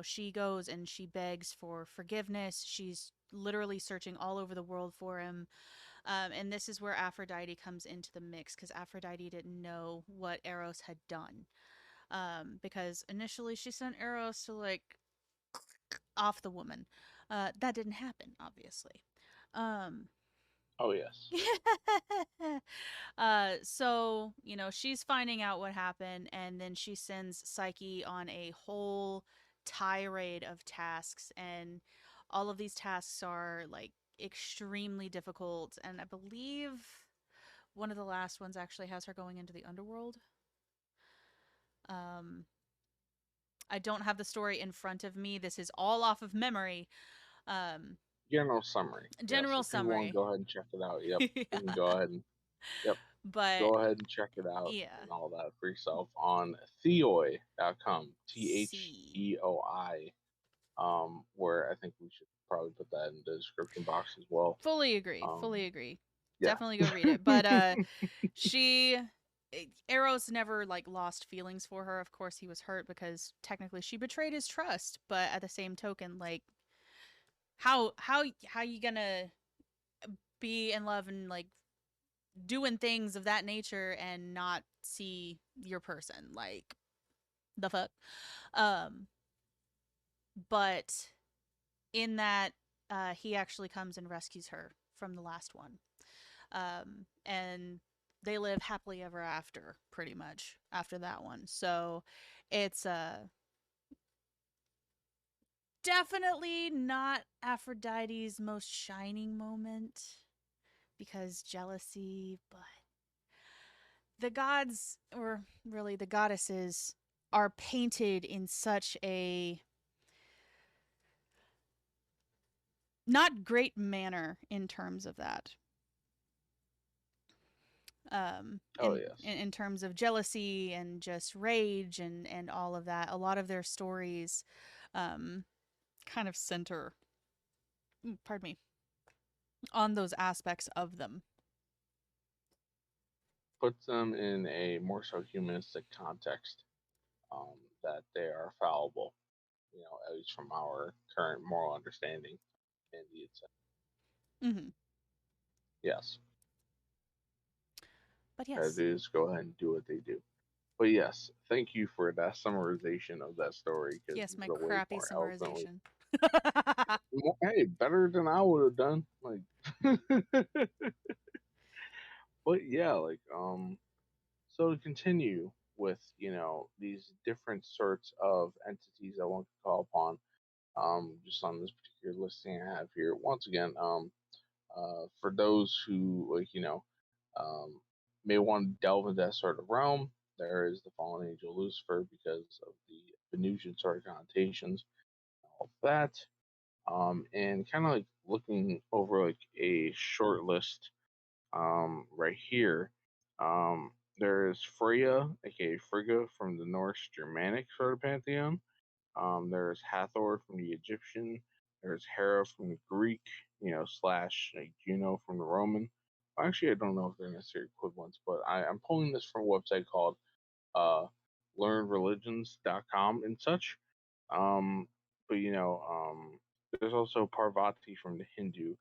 she goes and she begs for forgiveness. She's literally searching all over the world for him. And this is where Aphrodite comes into the mix because Aphrodite didn't know what Eros had done. Because initially she sent Eros to like off the woman. That didn't happen, obviously. Um, Oh yes. so, she's finding out what happened, and then she sends Psyche on a whole tirade of tasks, and all of these tasks are like extremely difficult. And I believe one of the last ones actually has her going into the underworld. Um, I don't have the story in front of me. This is all off of memory. Um, General summary. Yes. General If people want to summary. go ahead and check it out, yep, they can Yeah. go ahead and yep, But go ahead and check it out yeah. and all that for yourself on theoi.com. C. THEOI. Where I think we should probably put that in the description box as well. Fully agree. Um, Fully agree. yeah. Definitely go read it. But she Eros never like lost feelings for her. Of course he was hurt because technically she betrayed his trust, but at the same token, like how you gonna be in love and like doing things of that nature and not see your person? Like the fuck? Um but in that he actually comes and rescues her from the last one. And they live happily ever after, pretty much after that one. So it's definitely not Aphrodite's most shining moment because jealousy, but the gods, or really the goddesses, are painted in such a not great manner in terms of that. Oh yes. In terms of jealousy and just rage and all of that. A lot of their stories um, kind of center, pardon me, on those aspects of them. Puts them in a more so humanistic context. That they are fallible. At least from our current moral understanding. And it's Mm-hmm. yes. But That yes, is go ahead and do what they do. But yes, thank you for that summarization of that story because yes, you my put it way crappy more eloquently. summarization. Well, hey, better than I would have done. Like, but yeah, like so to continue with these different sorts of entities that one could call upon, just on this particular listing I have here. Once again, for those who um, may want to delve into that sort of realm, there is the fallen angel Lucifer because of the Venusian sort of connotations, all of that, and kind of like looking over like a short list right here. Um, there's Freya, aka Frigga from the Norse Germanic sort of pantheon. There's Hathor from the Egyptian. There's Hera from the Greek, slash like Juno from the Roman. Actually, I don't know if they're necessarily equivalents, but I'm pulling this from a website called uh, learnreligions.com and such. But there's also Parvati from the Hindu,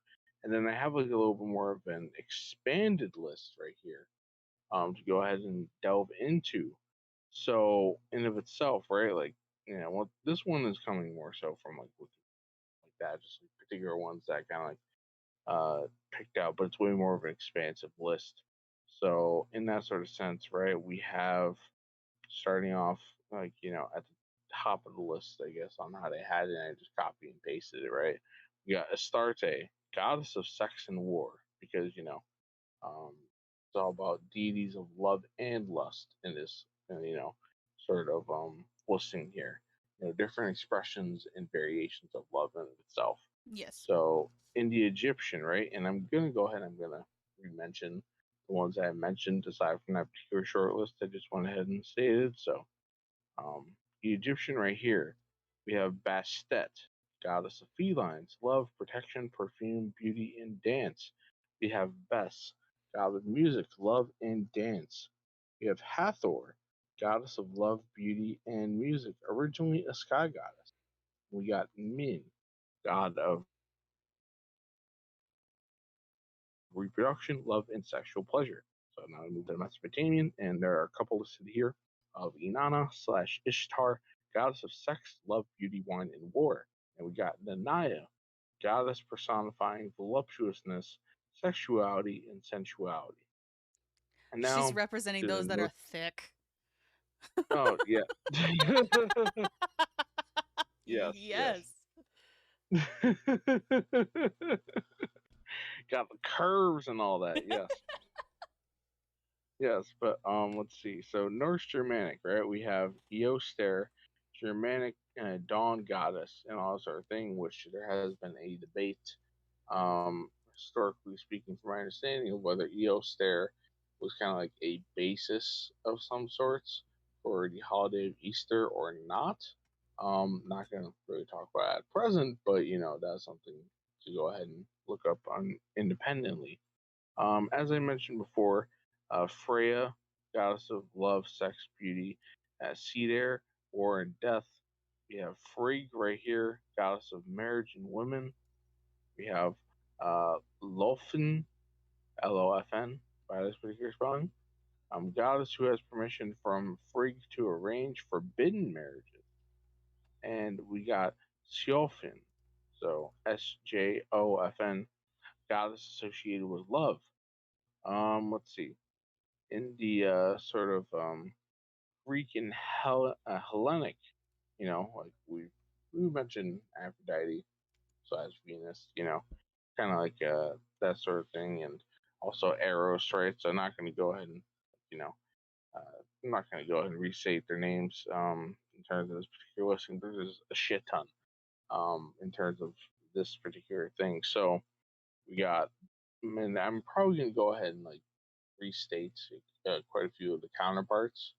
and then I have like a little bit more of an expanded list right here to go ahead and delve into. So in of itself, right, like what this one is coming more so from like that, just like particular ones that kind of like picked out, but it's way more of an expansive list. So in that sort of sense, right, we have starting off like at the top of the list, I guess, on how they had it, and I just copy and pasted it, right? We got Astarte, goddess of sex and war, because um, it's all about deities of love and lust in this, sort of listing here. Different expressions and variations of love in itself. Yes. So in the Egyptian, right? And I'm gonna go ahead. I'm gonna re-mention. the ones that I mentioned aside from that particular short list. I just went ahead and stated. So, um, the Egyptian right here, we have Bastet, goddess of felines, love, protection, perfume, beauty, and dance. We have Bes, god of music, love, and dance. We have Hathor, goddess of love, beauty, and music, originally a sky goddess. We got Min, god of reproduction, love, and sexual pleasure. So now we move to the Mesopotamian, and there are a couple listed here of Inanna/Ishtar, goddess of sex, love, beauty, wine, and war. And we got Nanaya, goddess personifying voluptuousness, sexuality, and sensuality. And She's now representing to the those that North. are thick. Oh, yeah. Yes, yes. Yes. Got the curves and all that, yes. Yes, but let's see. So Norse Germanic, right? We have Eoster, Germanic dawn goddess, and all sort of thing, which there has been a debate, historically speaking, from my understanding, of whether Eoster was kind of like a basis of some sorts for the holiday of Easter or not. Not gonna really talk about it at present, but that's something to go ahead and look up on independently. As I mentioned before, Freya, goddess of love, sex, beauty, Cedar, war, and death. We have Frigg right here, goddess of marriage and women. We have Lofn, Lofn, by this particular spelling, goddess who has permission from Frigg to arrange forbidden marriages. And we got Sjofn, so Sjofn, goddess associated with love. Let's see. In the sort of Greek and Hellenic, like we mentioned Aphrodite, so as Venus, kind of like that sort of thing, and also Eros, right? So I'm not going to go ahead and you know I'm not going to go ahead and restate their names in terms of this particular listing. There's a shit ton in terms of this particular thing. So we got, and I'm probably going to go ahead and like restate quite a few of the counterparts.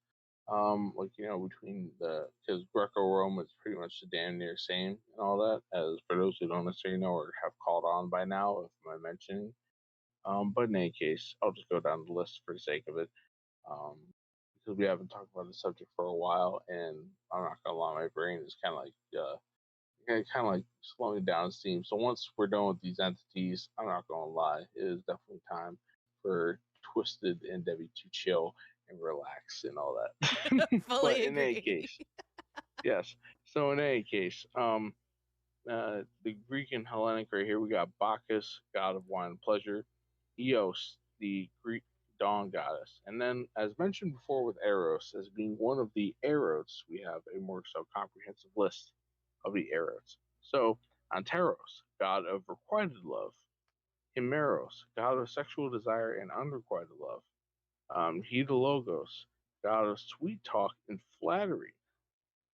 Like between the because Greco-Rome is pretty much the damn near same and all that. As for those who don't necessarily know or have caught on by now, if I'm mentioning. But in any case, I'll just go down the list for the sake of it. Um, because we haven't talked about the subject for a while, and I'm not gonna lie, my brain is kind of like slowing down steam. So once we're done with these entities, I'm not gonna lie, it is definitely time for Twisted and Debbie to chill and relax and all that. But Fully in any agree. case, yes. So in any case, the Greek and Hellenic right here, we got Bacchus, god of wine and pleasure, Eos, the Greek dawn goddess, and then, as mentioned before, with Eros as being one of the Eros, we have a more so comprehensive list of the Eros. So, Anteros, god of requited love, Himeros, god of sexual desire and unrequited love, Hedologos, god of sweet talk and flattery,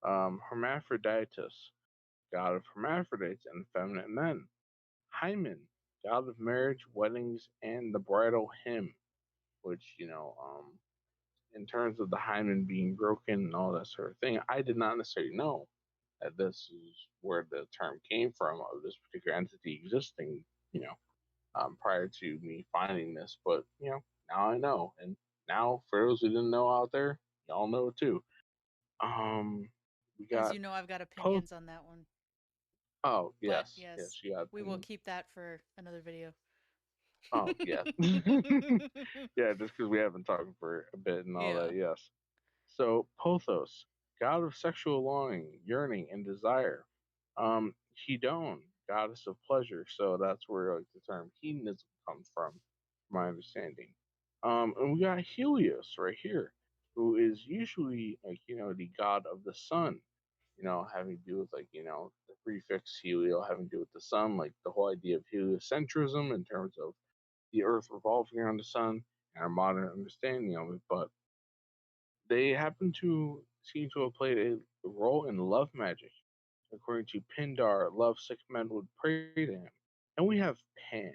Hermaphroditus, god of hermaphrodites and effeminate men, Hymen, god of marriage, weddings, and the bridal hymn, which, in terms of the hymen being broken and all that sort of thing, I did not necessarily know that this is where the term came from of this particular entity existing, prior to me finding this. But, now I know. And now, for those who didn't know out there, y'all know too. Um, we As got you know, I've got post. opinions on that one. Oh, But yes. yes, Yes, you got we will opinions. keep that for another video. Oh, yeah. Yeah, just because we haven't talked for a bit and all Yeah. that, yes. So, Pothos, god of sexual longing, yearning, and desire. Hedon, goddess of pleasure. So that's where like the term hedonism comes from my understanding. And we got Helios right here, who is usually like the god of the sun. Having to do with like the prefix helio having to do with the sun, like the whole idea of heliocentrism in terms of the Earth revolving around the sun and our modern understanding of it. But they happen to seem to have played a role in love magic. According to Pindar, love sick men would pray to him. And we have Pan,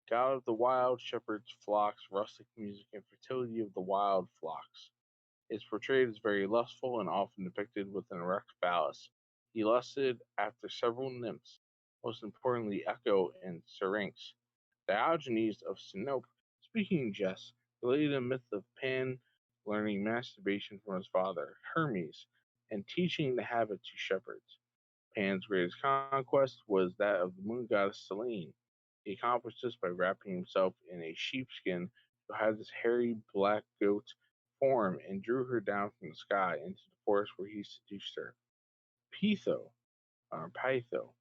God of the wild, shepherds, flocks, rustic music, and fertility of the wild flocks. Is portrayed as very lustful and often depicted with an erect phallus. He lusted after several nymphs, most importantly Echo and Syrinx. Diogenes of Sinope, speaking in jest, related a myth of Pan learning masturbation from his father, Hermes, and teaching the habit to shepherds. Pan's greatest conquest was that of the moon goddess Selene. He accomplished this by wrapping himself in a sheepskin to hide his hairy black goat form and drew her down from the sky into the forest where he seduced her. Pytho, or Pytho,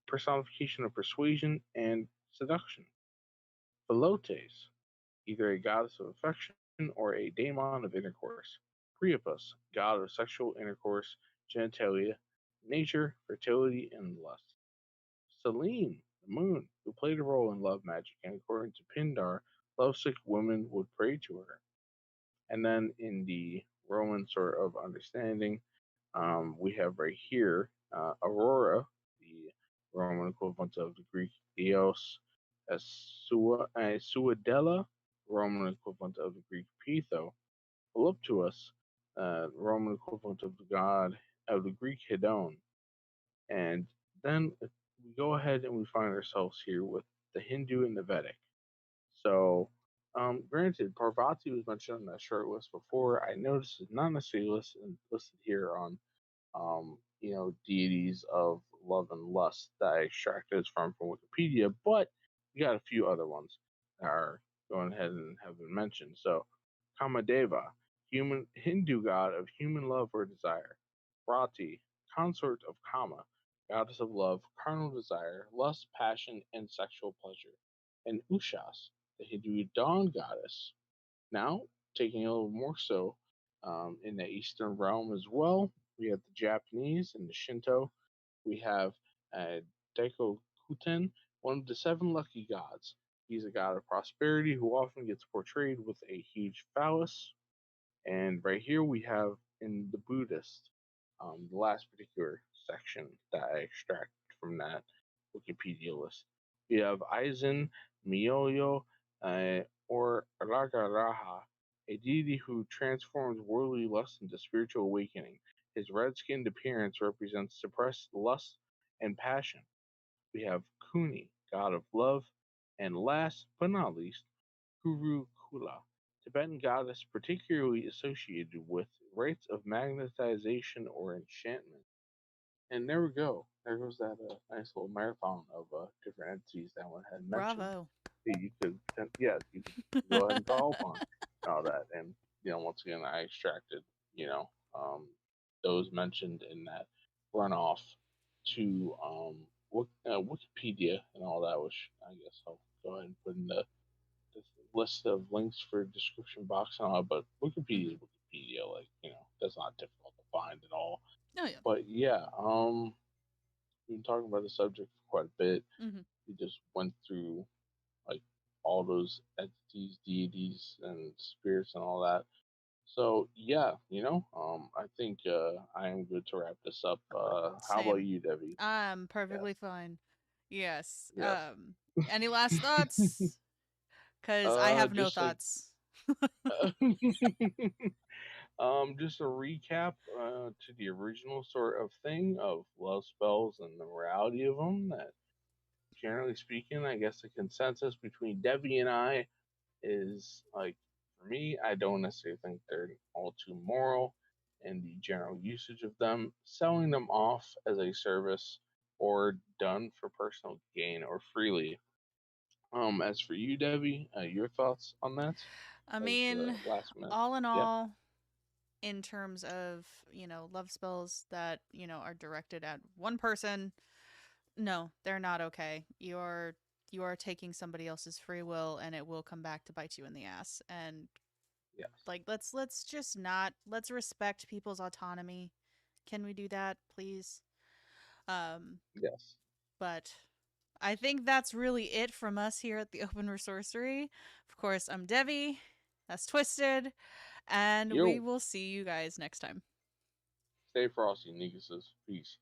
personification of persuasion and seduction. Philotes, either a goddess of affection or a daemon of intercourse. Priapus, god of sexual intercourse, genitalia, nature, fertility, and lust. Selene, the moon, who played a role in love magic, and according to Pindar, lovesick women would pray to her. And then in the Roman sort of understanding, we have right here Aurora, the Roman equivalent of the Greek Theos, as Suadella, Roman equivalent of the Greek Pytho, Voluptuous, Roman equivalent of the god of the Greek Hedon. And then we go ahead and we find ourselves here with the Hindu and the Vedic. So, granted, Parvati was mentioned on that short list before. I noticed it's not necessarily listed here on, deities of love and lust that I extracted from Wikipedia, but we got a few other ones that are going ahead and have been mentioned. So, Kamadeva, human Hindu god of human love or desire. Rati, consort of Kama, goddess of love, carnal desire, lust, passion, and sexual pleasure. And Ushas, the Hindu dawn goddess. Now, taking a little more so in the Eastern realm as well, we have the Japanese and the Shinto. We have uh, Daikokuten, one of the seven lucky gods. He's a god of prosperity who often gets portrayed with a huge phallus. And right here we have in the Buddhist, the last particular section that I extract from that Wikipedia list. We have Aizen Myoyo or Ragaraha, a deity who transforms worldly lust into spiritual awakening. His red skinned appearance represents suppressed lust and passion. We have Kuni, god of love, and last but not least, Kuru Kula, Tibetan goddess particularly associated with rites of magnetization or enchantment. And there we go. There goes that nice little marathon of different entities that one had mentioned. Bravo. That you could, yeah, you could go ahead and follow up on and all that. And once again, I extracted, those mentioned in that runoff to Wikipedia and all that, which I guess I'll go ahead and put in the list of links for description box and all that. But Wikipedia is Wikipedia, like that's not difficult to find at all. Oh yeah. But yeah, we've been talking about the subject for quite a bit. Mm-hmm. We just went through like all those entities, deities, and spirits and all that. So yeah, I think I am good to wrap this up. How about Same. you, Debbie? I'm Yes, perfectly fine. Yes. yes. Any last thoughts? Because I have no Just like thoughts. just a recap to the original sort of thing of love spells and the morality of them. That generally speaking, I guess the consensus between Debbie and I is like, for me, I don't necessarily think they're all too moral in the general usage of them. Selling them off as a service or done for personal gain or freely. As for you, Debbie, your thoughts on that I as the mean, last minute? all in Yeah. all, in terms of, love spells that, are directed at one person, no, they're not okay. You are taking somebody else's free will and it will come back to bite you in the ass. And Yes. like let's just not let's respect people's autonomy. Can we do that, please? Um Yes. but I think that's really it from us here at the Open Resorcery. Of course, I'm Devi. That's Twisted. And we Yo, will see you guys next time. stay frosty, niggas. Peace.